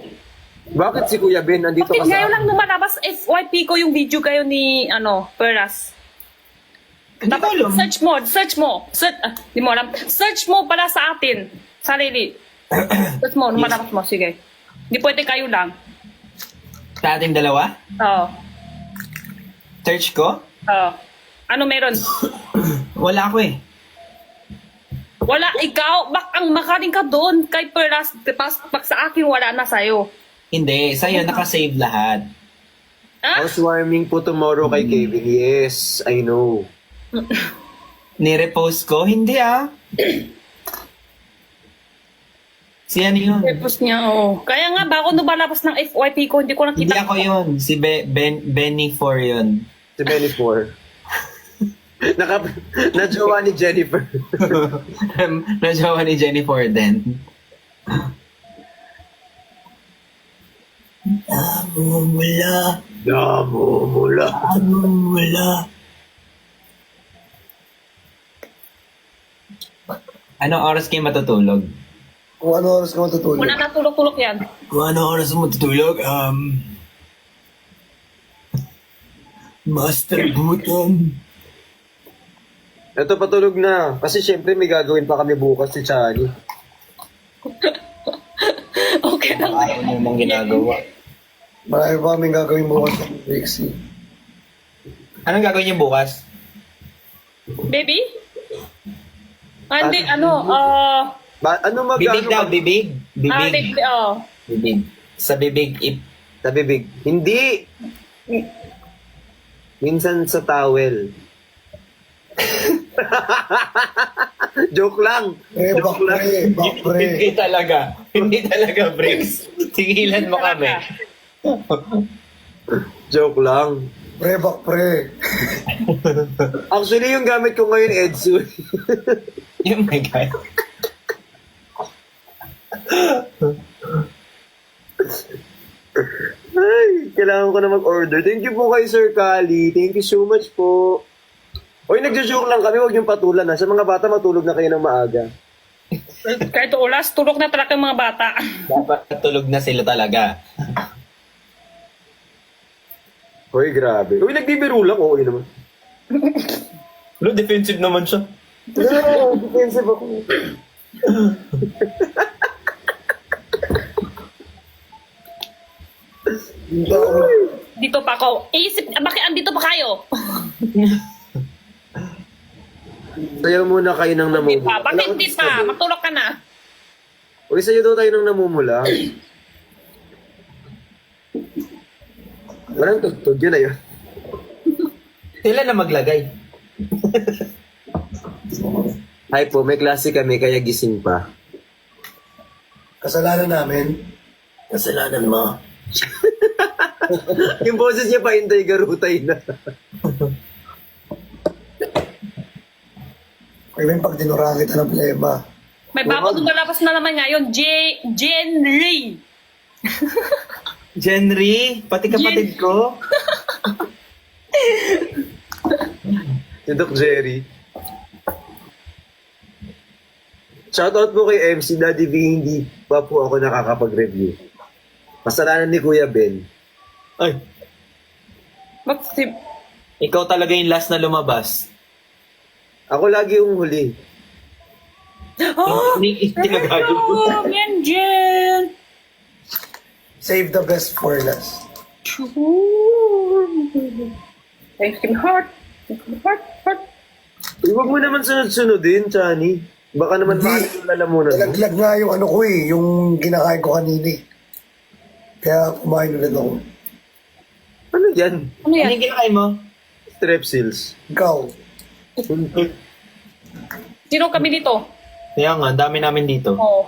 D: Bakit si Kuya Ben andito
A: bakit
D: ka sa...
A: ngayon lang lumalabas FYP ko yung video kayo ni, Peras?
B: Hindi ko
A: Dapat
B: alam.
A: search mo. Di mo alam. Search mo pala sa atin. Sarili. Search mo, lumalabas mo. Sige. Hindi pwede kayo lang.
B: Sa ating dalawa?
A: Oo.
B: Search ko?
A: Oo. Ano meron?
B: Wala ako eh.
A: Wala, ikaw. Ang makaling ka doon kay Peras. Pag sa akin, wala na sa'yo.
B: Hindi, sa'yo nakasave lahat.
A: Ah?
D: Housewarming po tomorrow kay Kevin. Yes, I know.
B: Nirepost ko? Hindi ah. Si ano yun?
A: Tapos niya, oo. Kaya nga, bago lumalabas ng FYP ko, hindi ko
B: Hindi
A: nakita.
B: ako yun. Si Benny for yun.
D: Si Benny Four. Na-jowa ni Jennifer.
B: Najawa ni Jennifer din. Namumula.
D: Namumula.
B: Namumula. Anong oras kayo matutulog?
C: Kung ano oras ka matutulog.
A: Wala na tulog-tulog yan.
B: Kung anong oras mo matutulog? Masturbutan.
D: Ito patulog na. Kasi syempre may gagawin pa kami bukas si Chani.
A: Okay lang.
B: Ayaw niyo mong ginagawa.
C: Marami pa kaming gagawin bukas ng Briggsy.
B: Anong gagawin niyo bukas?
A: Baby? Hindi,
D: Ah, ano
B: Bibig daw, bibig. Bibig.
A: oh.
B: Bibig. Sa bibig,
D: Sa bibig. Hindi! Minsan sa towel. Joke lang.
C: Bakre.
B: Hindi talaga. Hindi talaga, Briggs. Tigilan mo kami.
D: Joke lang.
C: Bakre.
D: Actually, yung gamit ko ngayon, Edsu.
B: Oh my God.
D: Ay, kailangan ko na mag-order. Thank you po kay Sir Kali. Thank you so much po. Hoy, nagjo-joke lang kami. Huwag niyong patulan ha. Sa mga bata, matulog na kayo ng maaga.
A: Kahit ulas, tulog na talaga yung mga bata.
B: Dapat tulog na sila talaga.
D: Hoy, grabe. Uy, nagbibiro lang. Oo, naman.
B: Lo, defensive naman siya.
D: No, defensive ako.
A: Dito pa ako. Isip, bakit andito pa kayo?
D: Sayo muna kayo ng
A: Hindi
D: namumula.
A: pa. Bakit hindi pa? Matulog ka na.
D: Uy, sayo daw tayo ng namumula. Walang tugtog, yun na yun.
B: Sila na maglagay.
D: Hi po, may klase kami kaya gising pa.
C: Kasalanan namin.
B: Kasalanan mo.
D: Yung boses niya pa hintay garutay na.
C: Kaya yung pag dinuraan kita ng plema.
A: May bago lumalabas na naman ngayon. Jenry.
B: Jenry, pati kapatid ko.
D: Si Doc Jerry. Shoutout po kay MC Daddy V, hindi pa po ako nakakapag-review. Kasalanan ni Kuya Ben.
B: Ay,
A: Bakit?
B: ikaw talaga yung last na lumabas.
D: Ako lagi yung huli.
A: Oh!
B: Hindi nagagawa.
A: Oh, yan, Jen.
C: Save the best for last.
A: Thank you, heart. Heart.
D: Huwag mo naman sunod-sunodin, Chani. Baka naman
C: Hindi.
D: makakilala mo na.
C: Nalaglag nga yung ano ko eh, yung kinakain ko kanina eh. Kaya kumain ulit ako.
D: Ano yan?
A: Ano yan?
B: Ano yung kinakain mo?
D: Strepsils.
C: Ikaw,
A: Sino kami dito?
B: Kaya nga, dami namin dito.
A: Oo.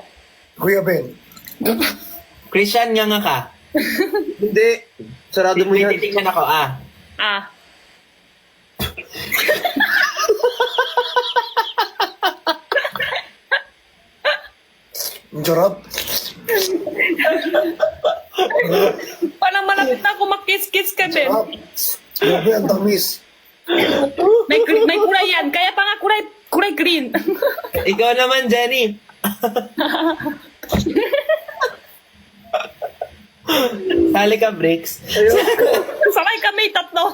C: Kuya Ben.
B: Christian, nga ka.
D: Hindi. Sarado mo yan.
B: Titignan ako, ah.
A: Ah.
C: Ang sarap.
A: Parang malapit na ako makis-kiss ka din.
C: Sarap. Grabe, ang tamis.
A: May kulay yan. Kaya pa nga kulay green.
B: Ikaw naman, Jenny. Sali ka, Bricks.
A: Sakay kami tatlo.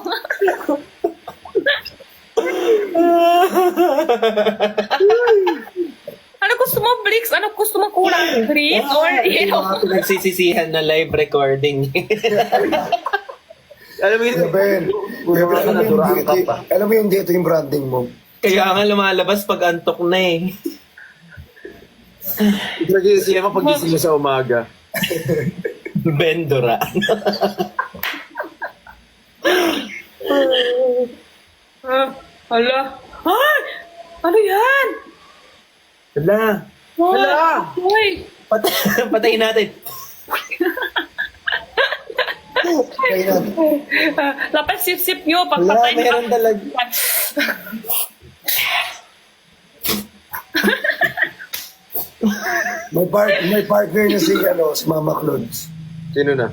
A: Ano gusto mo, Blix? Ano gusto mo kulang? Green or yellow?
B: Nagsisisihan na live recording.
D: Alam mo yun?
C: Kuya Ben. Kuya Ben, alam mo yung dito yung branding mo.
B: Kaya nga lumalabas pag antok na eh.
D: Nagsisiya mo pag gising mo sa umaga.
B: Bendora.
A: Hala. Ay! Ano yan?
B: Hala.
D: Hala!
A: Uy!
B: Patayin natin.
C: Kaya na.
A: Dapat sip-sip nyo
B: Wala,
A: pagpatay
B: meron talaga.
C: May partner na si Mama Claude.
D: Sino na?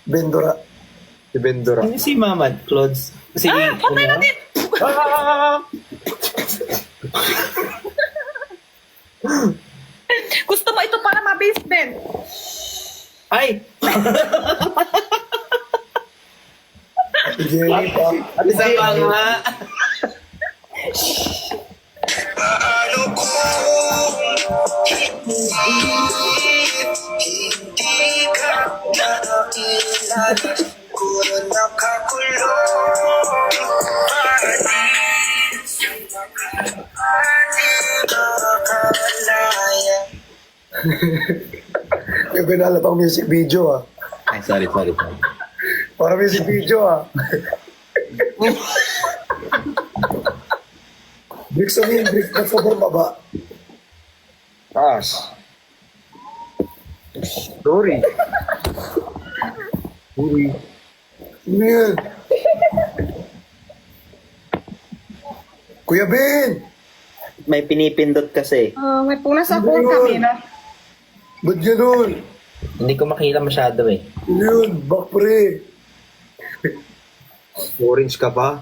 C: Bendora.
D: Si Bendora.
B: Ano si Mama Clods? Si,
A: Patay
B: ano?
A: natin! Gusto mo ito para mabase din.
B: Ay!
C: Ate Jenny pa.
B: At isa pa nga.
E: Paano kung hindi ka nakilala ko nakakulong makalaya.
C: Yung ganala pang music video ah.
B: Ay, sorry.
C: Para music video ah. Bricks on in, bricks na sa baba.
D: Taas. Sorry. Sorry.
C: Ano yan? Kuya Ben!
B: May pinipindot kasi.
A: May punas
C: Ano yun? Ba't ganun?
B: Hindi ko makita masyado eh.
C: Ano yun? Back pre.
D: Orange ka pa?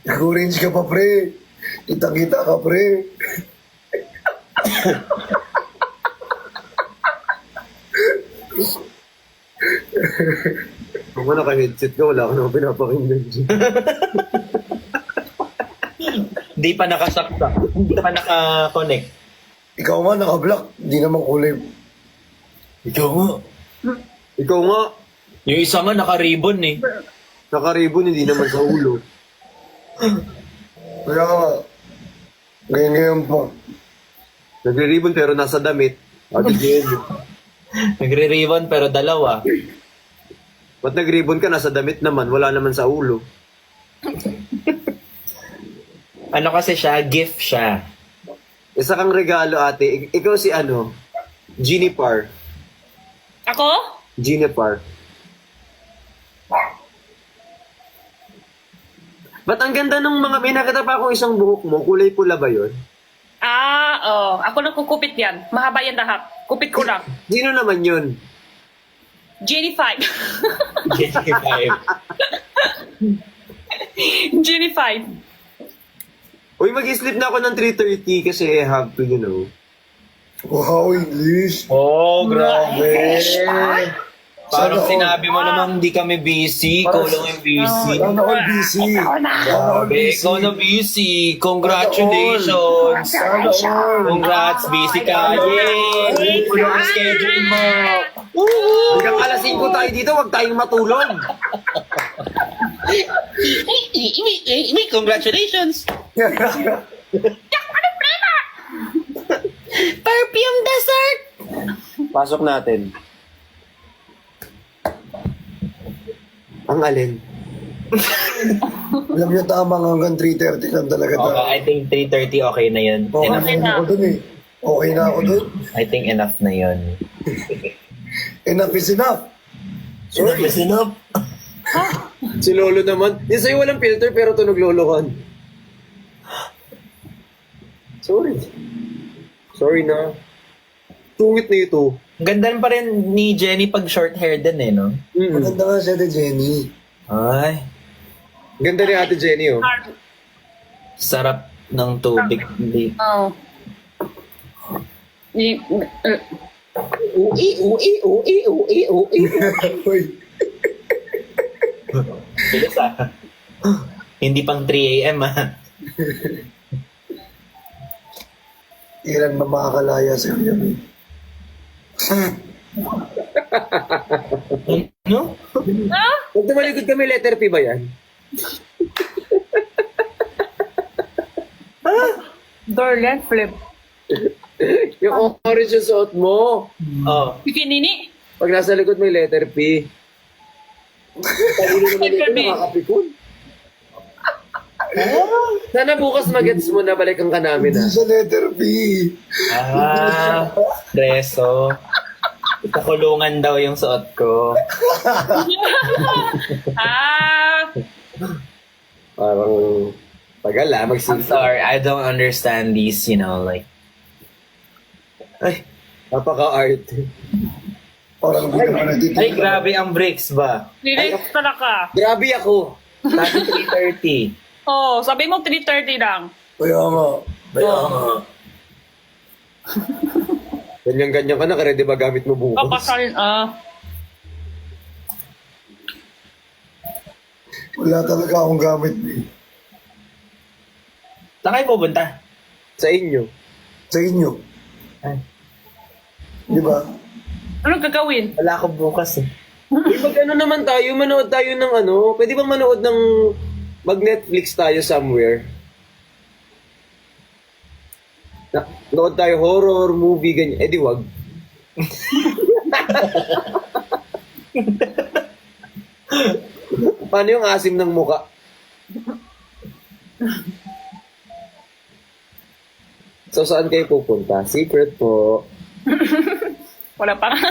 C: Nag-orange ka pa pre. Kita-kita ka pre.
D: Kung naka-headset ka, wala ka naman pinapakinggan dyan.
B: Hindi pa nakasakta. Hindi pa naka-connect.
C: Ikaw nga naka-block. Di naman kulay.
B: Ikaw nga.
D: Ikaw nga,
B: Yung isa nga naka-ribbon eh.
D: naka-ribbon, hindi naman sa ulo.
C: Kaya nga. Ngayon po.
D: Nagre-ribbon pero nasa damit. Ate Jenny.
B: Nagre-ribbon pero dalawa.
D: Ba't nag-ribbon ka? Nasa damit naman. Wala naman sa ulo.
B: Ano kasi siya? Gift siya.
D: Isa kang regalo, ate. Ikaw si ano? Juniper.
A: Ako?
D: Juniper. Ba't ang ganda ng mga... May nakita pa akong isang buhok mo. Kulay pula ba yun?
A: Ako nagkukupit yan. Mahaba yan lahat. Kupit ko lang.
D: Sino naman yun?
A: Jenny 5. Jenny 5.
D: Uy, mag-sleep na ako ng 3:30 kasi I have to, you know.
C: Wow, English.
B: Oh, grabe. Parang
C: Sana all.
B: sinabi mo namang hindi kami busy. Ikaw lang yung busy.
C: Sana all busy. Sana all
B: Grabe,
C: busy.
B: ikaw na busy. Congratulations.
C: Sana all.
B: Congrats, busy ka. Yay! Puno ang schedule mo.
D: Hanggang alas 5 tayo dito, huwag tayong matulog.
B: Congratulations.
A: Perfume dessert!
D: Pasok natin. Ang alin?
C: Alam niyo, tama hanggang 3:30 lang talaga.
B: Okay, I think 3:30 okay na yun.
C: Okay
B: Enough.
C: na ako dun eh. Okay na ako dun.
B: I think enough na yun.
C: Enough is enough.
B: Enough is enough.
D: Si Lolo naman. Yung sa'yo walang filter pero tunog lolokan. Sorry. Sorry na. Tungit na ito.
B: Ganda pa rin ni Jenny pag short hair din eh, no?
C: Maganda nga siya ni Jenny.
B: Ay,
D: Ganda ni Ate Jenny, oh.
B: sarap ng tubig. Hindi.
A: Oh.
C: Uy,
B: Bilis ah. Hindi pang 3 a.m. ah.
C: ilan ba makakalaya sa Kuya Bay?
B: No?
D: Pag tumalikod kami, letter P ba yan?
A: Dorlen flip.
D: Yung orange yung suot mo.
B: Oh.
A: Bikinini.
D: Pag nasa likod may letter P. Pagilo naman ito, nakakapikon. Sana bukas magets mo na balikan ka namin,
C: Hindi
D: ha?
C: sa letter B.
B: Ah, preso. Sa kulungan daw yung suot ko.
A: Ah.
D: Parang tagal, ha?
B: I'm
D: Magsimple.
B: sorry, I don't understand these, you know, like...
D: Ay, napaka-art.
C: Parang hindi naman natitigil.
B: Ay, grabe ang breaks ba?
A: Direct talaga.
D: Grabe ako.
B: Nasa 3:30.
A: Oh, sabi mo 3:30 lang.
C: Kaya nga. Kaya nga.
D: Ganyan-ganyan ka na, kaya di ba gamit mo bukas?
A: Papasalin,
C: Wala talaga akong gamit. Eh.
B: Saan kayo pupunta?
D: Sa inyo.
C: Sa inyo.
B: Ay,
C: Di ba?
A: Anong gagawin?
B: wala ako bukas eh.
D: Uy, pag ano naman tayo, manood tayo ng ano, pwede bang manood ng mag-Netflix tayo somewhere? Nood tayo horror, movie, ganyan. Eh di wag. Paano yung asim ng muka? So saan kayo pupunta? Secret po.
A: Wala pa nga.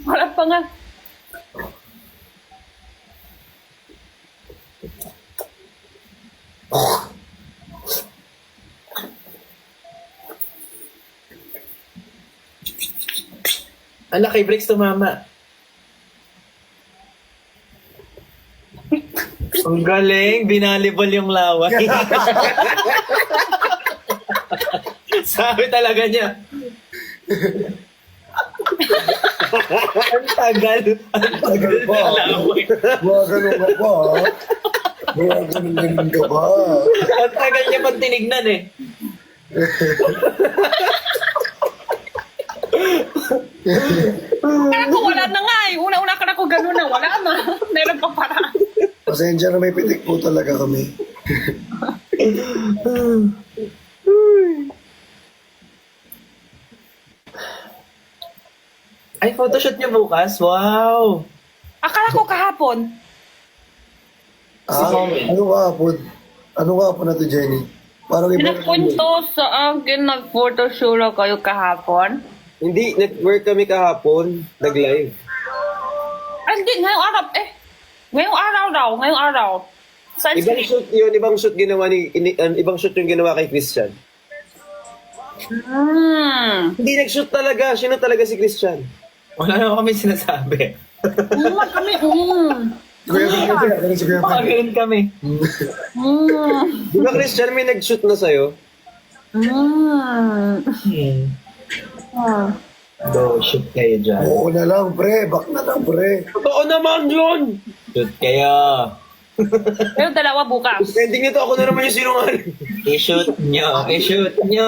A: Wala pa nga.
B: Ang laki breaks to mama. Ang galing, binalibol yung laway. Sabi talaga niya. Ang tagal. Ang tagal
C: pa.
B: ng laway.
C: Mga ganun ka pa. Ha? Mga ganun ka pa.
B: Ang tagal niya pang tinignan eh.
A: Kaya ko wala na nga eh. Una-una ka na ko ganun na. Wala na. Meron pa para.
C: Pasensya na may pitik po talaga kami.
B: Ay, photoshoot niya bukas? Wow!
A: Akala ko kahapon.
C: Ano nga po? Ano nga po na to, Jenny? Parang iba.
A: Pinapunto sa akin nag-photoshoot kayo kahapon.
D: Hindi, network kami kahapon, nag-live.
A: Ah, hindi. Ngayong araw. Ngayong araw daw. Ngayong araw. Sa
D: Ibang shoot yun, ibang shoot ginawa ibang shoot yung ginawa kay Christian. Hindi nag-shoot talaga, sino talaga si Christian?
B: Wala na kami sinasabi.
A: Kami.
C: Kuya Ben, ganun si Kuya Ben.
B: Paganoon kami.
D: Di ba Christian may nag-shoot na sa'yo?
B: Go, shoot kayo dyan.
C: Oo na lang, pre. Back na lang, pre.
D: Totoo naman yun!
B: Shoot kayo.
A: Pero dalawa bukas.
D: Ending nito, ako na naman yung sinungaling.
B: I-shoot nyo. I-shoot nyo.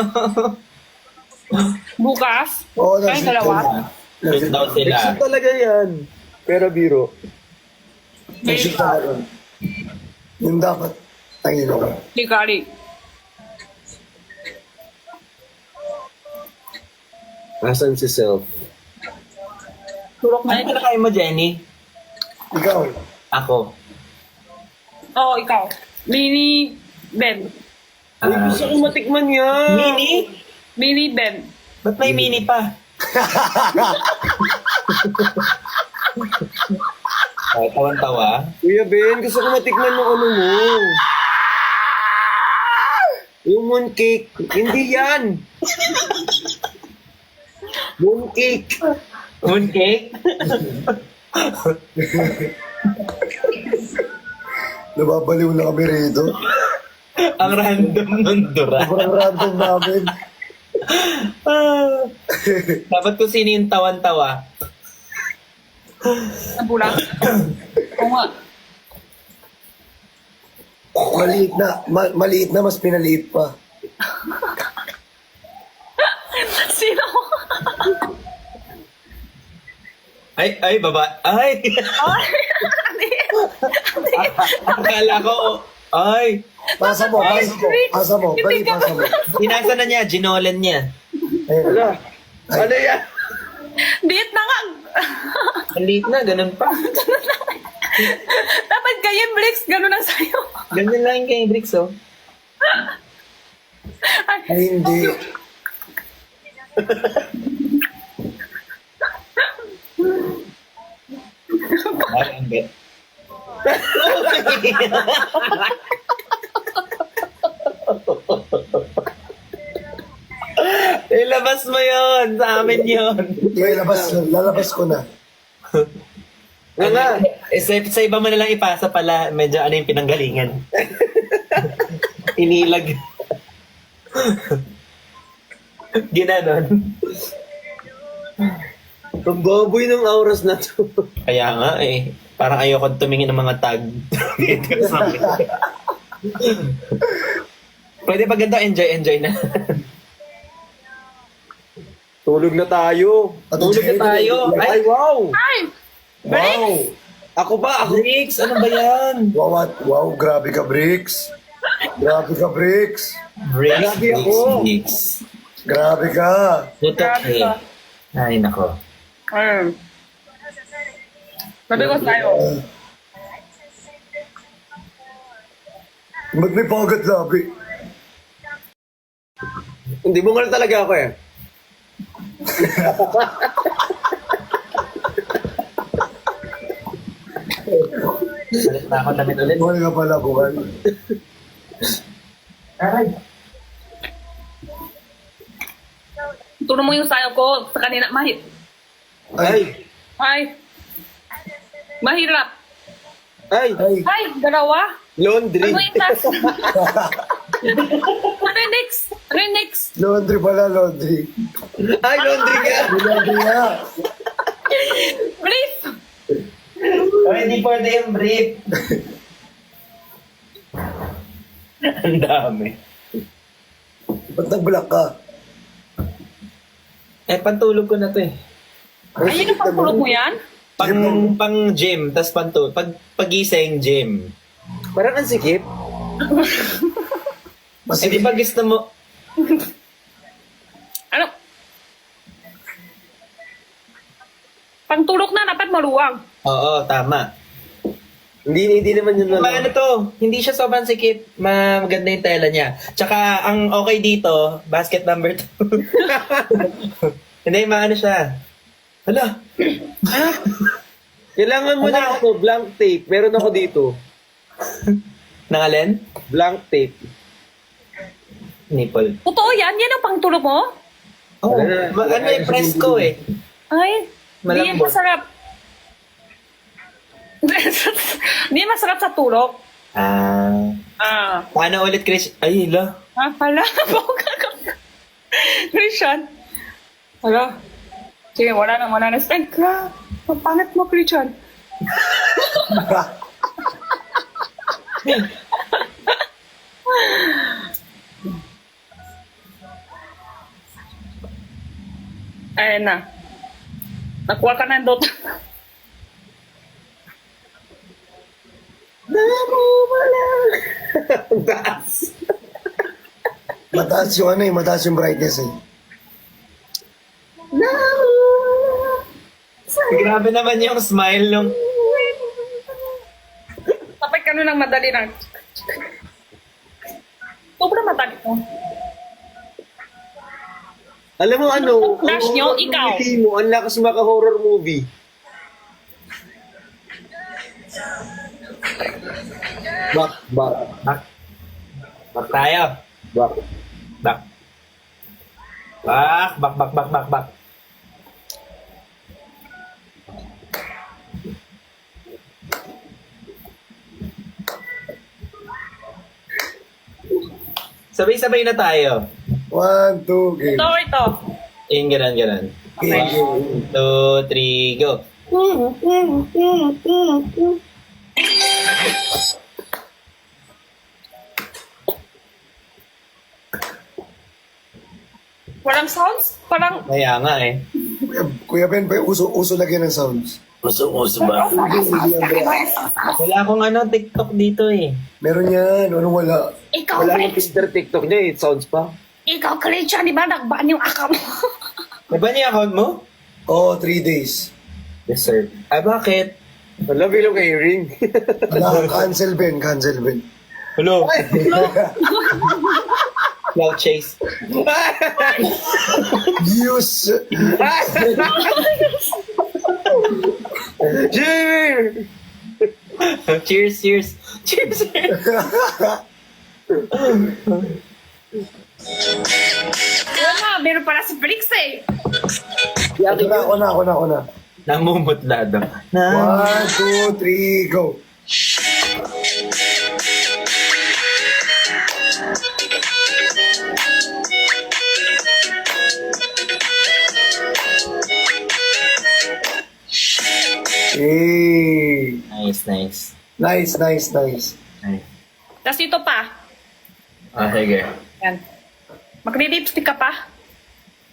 A: Bukas?
C: Oo na,
A: Kayong dalawa?
B: Shoot daw sila.
D: Nag-shoot talaga yan. Pero biro.
C: Nag-shoot talaga. Yung dapat, tangin ako.
A: Di kali.
D: Asan si Self?
A: Turok na
B: Ano kinakain mo, Jenny?
C: Ikaw.
B: Ako.
A: Oo, ikaw. Mini Ben.
D: Uy, gusto ko matikman yan.
B: Mini?
A: Mini Ben.
B: Ba't may mini pa? Ay, tawan-tawa.
D: Kuya Ben, gusto ko matikman ng ano mo. Yung mooncake. Hindi yan. Mooncake.
B: Mooncake?
C: Nababaliw na kami rito.
B: Ang random nun, Dura.
C: Sobrang random namin.
B: Dapat kung sino yung tawan-tawa.
A: Ang bulang. Oo nga.
C: Maliit na, mas pinaliit pa.
A: Sino?
B: Ay, baba. Ay! Akala ko, ay.
C: Pasa mo. Pasa mo. Bali, pasa mo.
B: Pinasa na niya, ginolen niya.
C: Ayun.
D: Ano? Ano yan?
A: Diet na nga.
B: Ang liit na, ganun pa.
A: Dapat ganyan, Brix. Ganun ang sayo.
B: Ganyan lang yung kay Bricks, oh.
C: Ay, hindi.
B: Ay, ang bet. Ilabas mo yon sa amin yon.
C: Lalabas ko na.
D: Nga.
B: Sa iba mo na lang ipasa pala, medyo ano yung pinanggalingan. Inilag. Ginanon.
D: Ang baboy ng auras na to.
B: Kaya nga eh. Parang ayoko tumingin ng mga tag. Dito sa akin. Pwede pa ganito, enjoy na.
D: Tulog na tayo.
B: Tulog na tayo.
D: Ay, wow.
A: Ay!
C: Wow!
D: Ako ba? Ako.
B: Bricks, ano ba yan?
C: Wow, grabe ka, Bricks. Grabe ka, Bricks.
B: Bricks,
D: Grabe ako.
B: Bricks.
C: Grabe ka.
B: Tutok
A: Grabe
B: eh.
A: ka.
B: Ay, nako.
A: Ayun. Sabi ko sa'yo.
C: Ba't may pagod labi?
D: Hindi mo nga talaga ako eh.
B: Salit na ako damit ulit.
C: Buwan ka pala, buwan.
B: Aray.
A: Turo mo yung sayo ko sa kanina.
D: Ay.
A: Ay. Mahirap.
D: Ay.
C: Ay,
A: Ay, dalawa.
D: Laundry.
A: Ano yung task? Renix.
C: laundry pala, laundry.
D: Ay, laundry ka.
C: Laundry na.
A: Brief.
B: Oh, hindi pwede yung brief. Ang dami.
C: Ba't nag-block ka?
B: Eh, pantulog ko na to eh.
A: Ayun ang pagpulot mo yan?
B: Pang gym, tas pantulog. Pagising, gym.
D: Parang ang sikip.
B: Eh, di ba gusto mo?
A: Ano? Pangtulog na, dapat maluwag.
B: Oo, tama.
D: Hindi naman yun
B: Ano to, hindi siya sobrang sikip. Maganda yung tela niya. Tsaka, ang okay dito, basket number 2. Hindi, maano siya. Hala.
D: Kailangan mo na ako, blank tape. Meron ako dito.
B: Nangalin?
D: Blank tape.
B: Nipple.
A: Totoo yan? Yan ang pangtulog mo?
B: Oh, ano yung presko eh.
A: Ay, di yan
B: Malambot.
A: masarap. Di yan masarap sa tulog. Ah.
B: Paano ulit, Chris? Ay, hila.
A: Ah, pala. Christian. Hala. Sige, wala na. Ay, ka. Ang pangit mo, Christian. Ayan na. Nakuha ka ng dot.
D: Ang taas.
C: Mataas yung mataas yung brightness eh.
B: Grabe naman yung smile nung...
A: Tapay ka nun ng madali na. Sobrang madali mo.
D: Alam mo ano?
A: Flash nyo, ikaw.
D: Movie mo, ang lakas maka-horror movie. Back.
B: Back tayo.
D: Back.
B: Back. Back. Sabay-sabay na tayo.
C: 1, 2, game.
A: Ito.
B: Yung ganun.
C: Okay.
B: 1, 2, 3, go.
A: Walang sounds? Parang,
B: Kaya nga eh.
C: Kuya Ben, uso lagyan ng sounds.
B: Uso ba? Wala akong TikTok dito eh.
C: Meron yan. Anong wala?
A: ikaw,
D: Wala yung
A: Rex.
D: filter TikTok niya, it sounds pa.
A: Ikaw, Christian, di ba nagban yung account mo?
B: Diba niya account mo?
C: Oh, 3 days.
B: Yes, sir. Ay, bakit?
D: Wala bilong kay ring.
C: Wala, cancel Ben.
B: Hello? Cloud chase.
C: Use.
D: Jimmy!
B: Cheers.
A: Wala, meron pala si Felix eh.
C: Ako na.
B: Namumutla daw.
C: 1, 2, 3, go. Hey.
B: Nice.
C: Nice.
B: Nice.
A: Tapos ito pa.
B: Sige.
A: Yan. Magli-lipstick ka pa?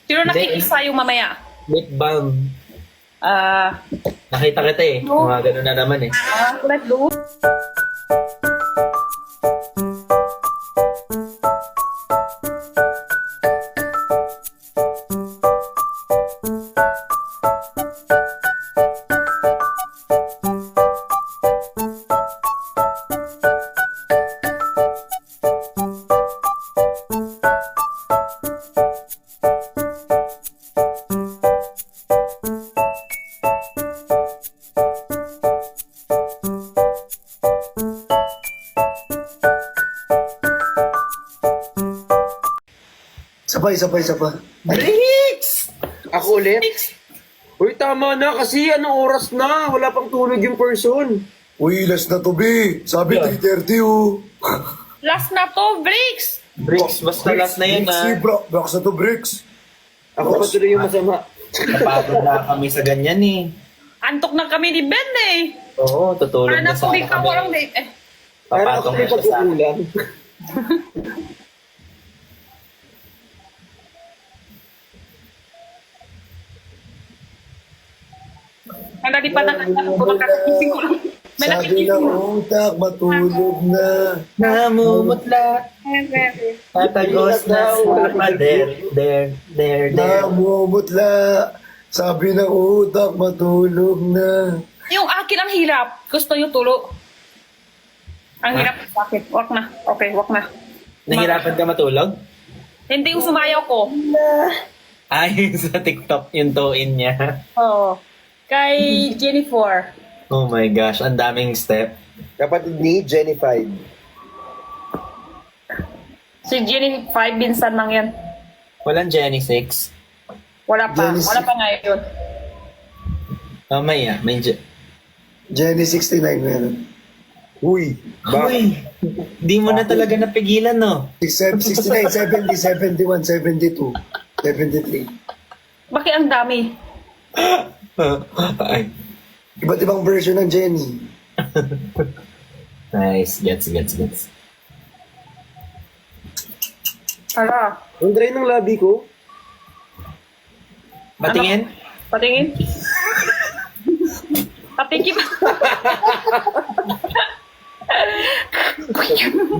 A: Sino
B: Hindi.
A: nakikisa yung mamaya?
B: Lip balm.
A: Ah,
B: Nakita kita eh. Mga ganun na naman eh.
A: kulay blue.
C: Sabay.
B: Bricks!
D: Ako ulit? Uy, tama na kasi anong oras na? Wala pang tulog yung person.
C: Uy, last na to, B. Sabi,
B: Yeah.
C: 3:30, oh.
A: Last na to, Bricks!
B: Bricks, basta last na yun
C: Bricks,
B: ah.
C: Bricks na to, Bricks.
D: Ako pa tuloy yung masama.
B: Napagod na kami sa ganyan eh.
A: Antok na kami ni Ben eh.
B: Oo, tutulog
A: Para
B: na sana
A: natulog ka
B: kami.
A: walang date eh.
D: Parang ako
B: Papatong
D: tuloy
B: na siya sa akin.
D: pagkukulang.
A: Ang dali pa na kakakising ko lang. May
C: Sabi
A: nakikising
C: ng
A: ko.
C: utak, matulog na.
B: Namumutla. Tatagos na sa pader. There.
C: Namumutla. Sabi ng utak, matulog na.
A: Yung akin ang hirap. Gusto yung tulo. Ang hirap sa akin. Wag na. Okay, wag na.
B: Nahirapan ka matulog?
A: Hindi yung sumayaw ko.
B: Ay, sa TikTok yung toe-in niya.
A: Oo. Kay Jennifer.
B: Oh my gosh, ang daming step.
D: Kapatid ni Jennified.
A: Si Jenny 5 minsan lang yan.
B: Walang Jenny 6.
A: Wala pa.
C: Jenny
A: Wala pa ngayon.
B: Mamaya, may
C: Jenny 69 meron.
D: Uy,
B: Uy, di mo na talaga napigilan, no?
C: 69, 70, 71, 72, 73.
A: Bakit ang dami?
B: Ay,
C: Iba't ibang version ng Jenny.
B: nice, gets.
A: Hala.
D: ang dry ng labi ko.
B: Patingin?
A: Patingin. Patikim.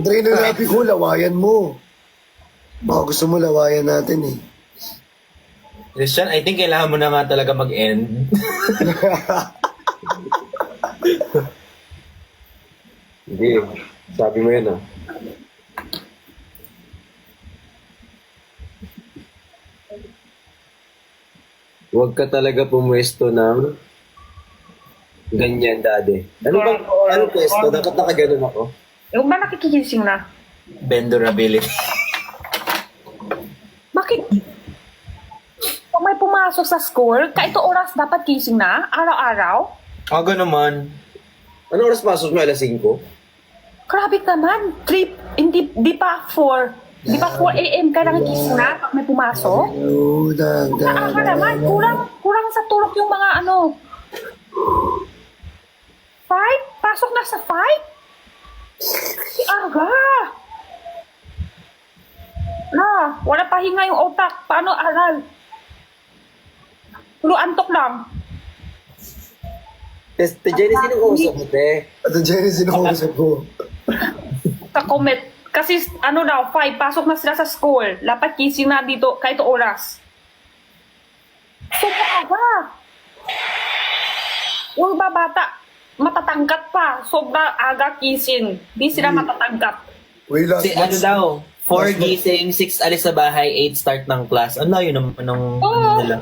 C: Dre na labi ko, lawayan mo. Baka gusto mo lawayan natin eh.
B: Christian, I think kailangan mo na nga talaga mag-end.
D: Hindi. Sabi mo yan, ah. Huwag ka talaga pumwesto ng ganyan, daddy. Ano pwesto? Dapat nakaganon ako.
A: Yung ba nakikikising na?
B: Vendorability.
A: Bakit? Kung may pumasok sa school, kahit oras dapat kising na? Araw-araw?
B: Aga naman.
D: Ano oras pasok mo? Alas 5?
A: Grabe naman. 3, hindi, di pa 4. Di ba 4 a.m. ka nakikising na pag may pumasok? Naaga naman. Kulang sa tulog yung mga ano. 5? Pasok na sa 5? Si aga. Wala pahinga yung otak. Paano aral? Puro antok lang.
D: Jenny, sino kausap mo, te?
C: Ate Jenny, sino ko usap ko?
A: Kakomet. Kasi ano daw, 5, pasok na sila sa school. Dapat kising na dito kahit oras. So, aga. Yung ba bata, matatangkat pa. Sobra aga kising. Di sila matatangkat.
C: Wait, last
B: Si ano
C: match.
B: daw, 4 gising, 6 alis sa bahay, 8 start ng class. Ano yun naman ng ano nila?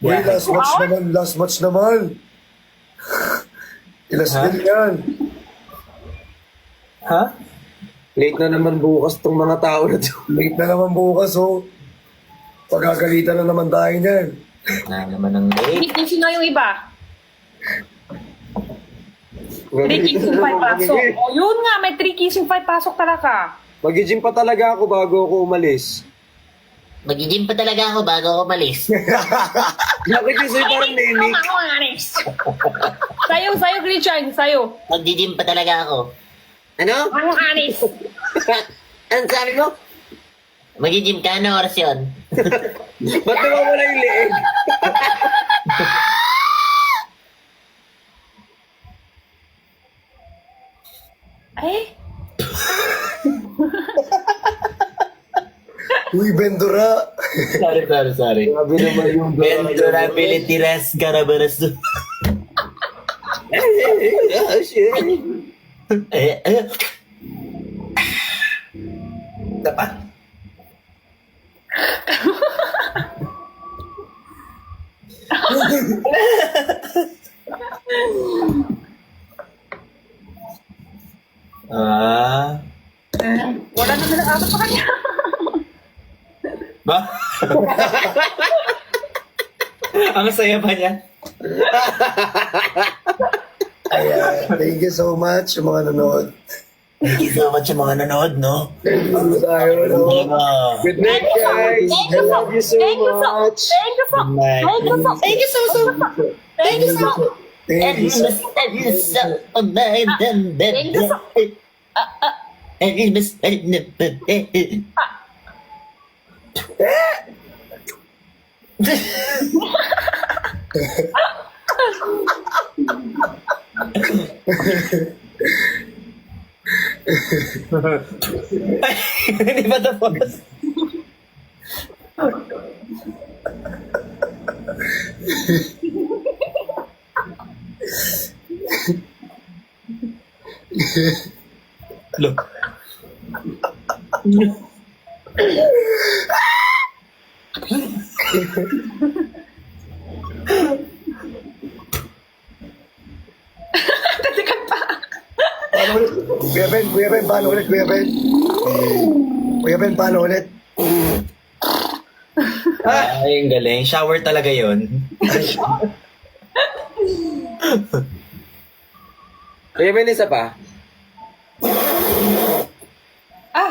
C: Wait, last match naman. Last match naman. Ilas
B: Ha?
C: din yan.
B: Ha?
D: Late na naman bukas tong mga tao na to.
C: Late na naman bukas, oh. Pagkagalitan na naman tayo niyan.
B: Na naman ng late.
A: Kising na yung iba. 3 kising 5 pasok. O yun nga, may 3 kising 5 pasok talaga.
D: Mag-gym pa talaga ako bago ako umalis.
F: Mag-gym pa talaga ako bago ako umalis.
D: Bakit yung sa'yo parang nemic?
A: Sayo, Christian, sayo.
F: Mag-gym pa talaga ako. Ano?
A: Ang anis.
F: Anong sabi mo? Mag-gym ka? Ano oras yun?
D: Ba't nawawala yung leeg?
A: Eh?
C: Uy, Bendora.
B: Sorry.
D: Sabi naman yung
B: Vendorability res carabaras.
D: Oh, shit.
B: Dapat.
A: Wala na nag-aabot sa kanya.
B: Ba? Ang saya pa niya.
C: Ayan. Thank you so much, yung mga nanood.
F: Thank you so much sa mga nanood, no?
C: Thank you tayo, no?
D: Good night, guys. I love you so much.
A: Thank you so much.
F: Thank you so so.
A: Thank you so much.
C: Thank you so
B: Hindi ba tapos? Look.
C: Paano ulit? Kuya Ben, paano ulit, Kuya Ben? Kuya Ben, paano ulit?
B: Ay, ang galing. Shower talaga yon.
D: Kaya may isa pa.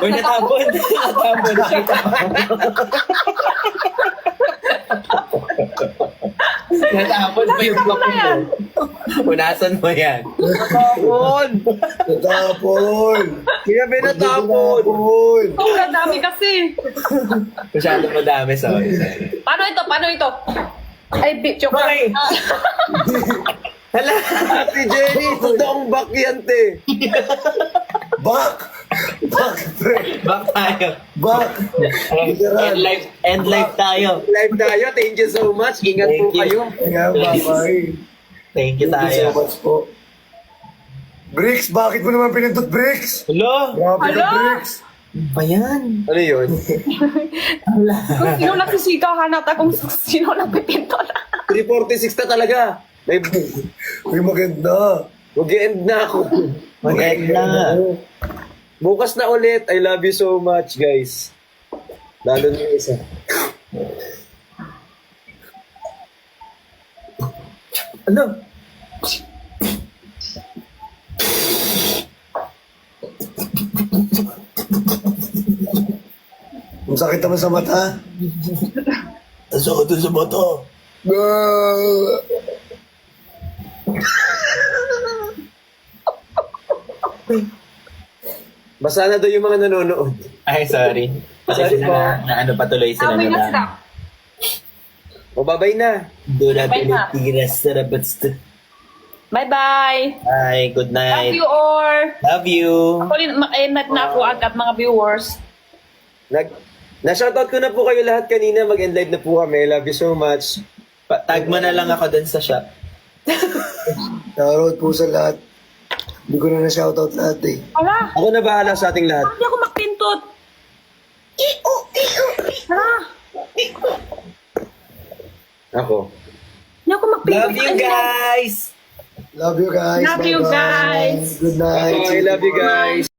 B: Uy, natapon. Natapon. Natapon pa yung block mo. Punasan mo yan.
D: Tapon!
C: Natapon!
D: Kaya may natapon!
C: Natapon!
A: Sobrang dami kasi.
B: Masyado madami. Sorry.
A: Paano ito? Ay, joke lang.
B: Okay. Hala.
D: Ate Jenny, totoong back yan, te.
C: Back! Back, pre.
B: Back tayo.
C: Back. Literal.
F: End life tayo.
D: Live tayo. Thank you so much. Ingat po
B: Thank you.
D: kayo.
C: Kaya, bye-bye.
B: Thank you
C: Thank you so
B: tayo.
C: much po. Bricks, bakit mo naman pinindot Bricks?
B: Hello?
C: Grabe ka,
A: Hala!
C: Bricks.
B: Ba yan?
D: Ano yun?
A: Kung sino nagsisigaw, hanata kung sino nagpipinto na.
D: 346 na talaga. May
C: Uy, maganda.
D: mag-end na ako.
B: Mag-end na.
D: Bukas na ulit. I love you so much, guys. Lalo na yung isa.
B: Ano?
C: Ang sakit naman sa mata.
B: Ang sakit sa mata.
D: Basa na daw yung mga nanonood.
B: Ay, sorry. Kasi
D: Sorry po.
B: na ano patuloy sila
A: Sabi
B: na
A: na sila.
B: lang.
D: O, babay na.
B: Doon natin
A: Bye na.
B: tigiras sa rabats.
A: Bye-bye.
B: Bye, good
A: Love
B: night.
A: you all.
B: Love you.
A: Ako rin, ma-end na ako agad mga viewers.
D: Na-shoutout ko na po kayo lahat kanina. Mag-end live na po kami. Love you so much.
B: Tag mo na lang ako dun sa shop.
C: Shoutout po sa lahat. Hindi ko na na-shoutout lahat eh.
A: Hala,
D: Ako na bahala sa ating lahat.
A: hindi ako magpintot. Hala,
D: Ako.
A: hindi ako magpintot.
B: Love you guys!
C: Love you guys.
A: Love you
C: Bye-bye.
A: guys.
C: Good night.
D: I love you guys.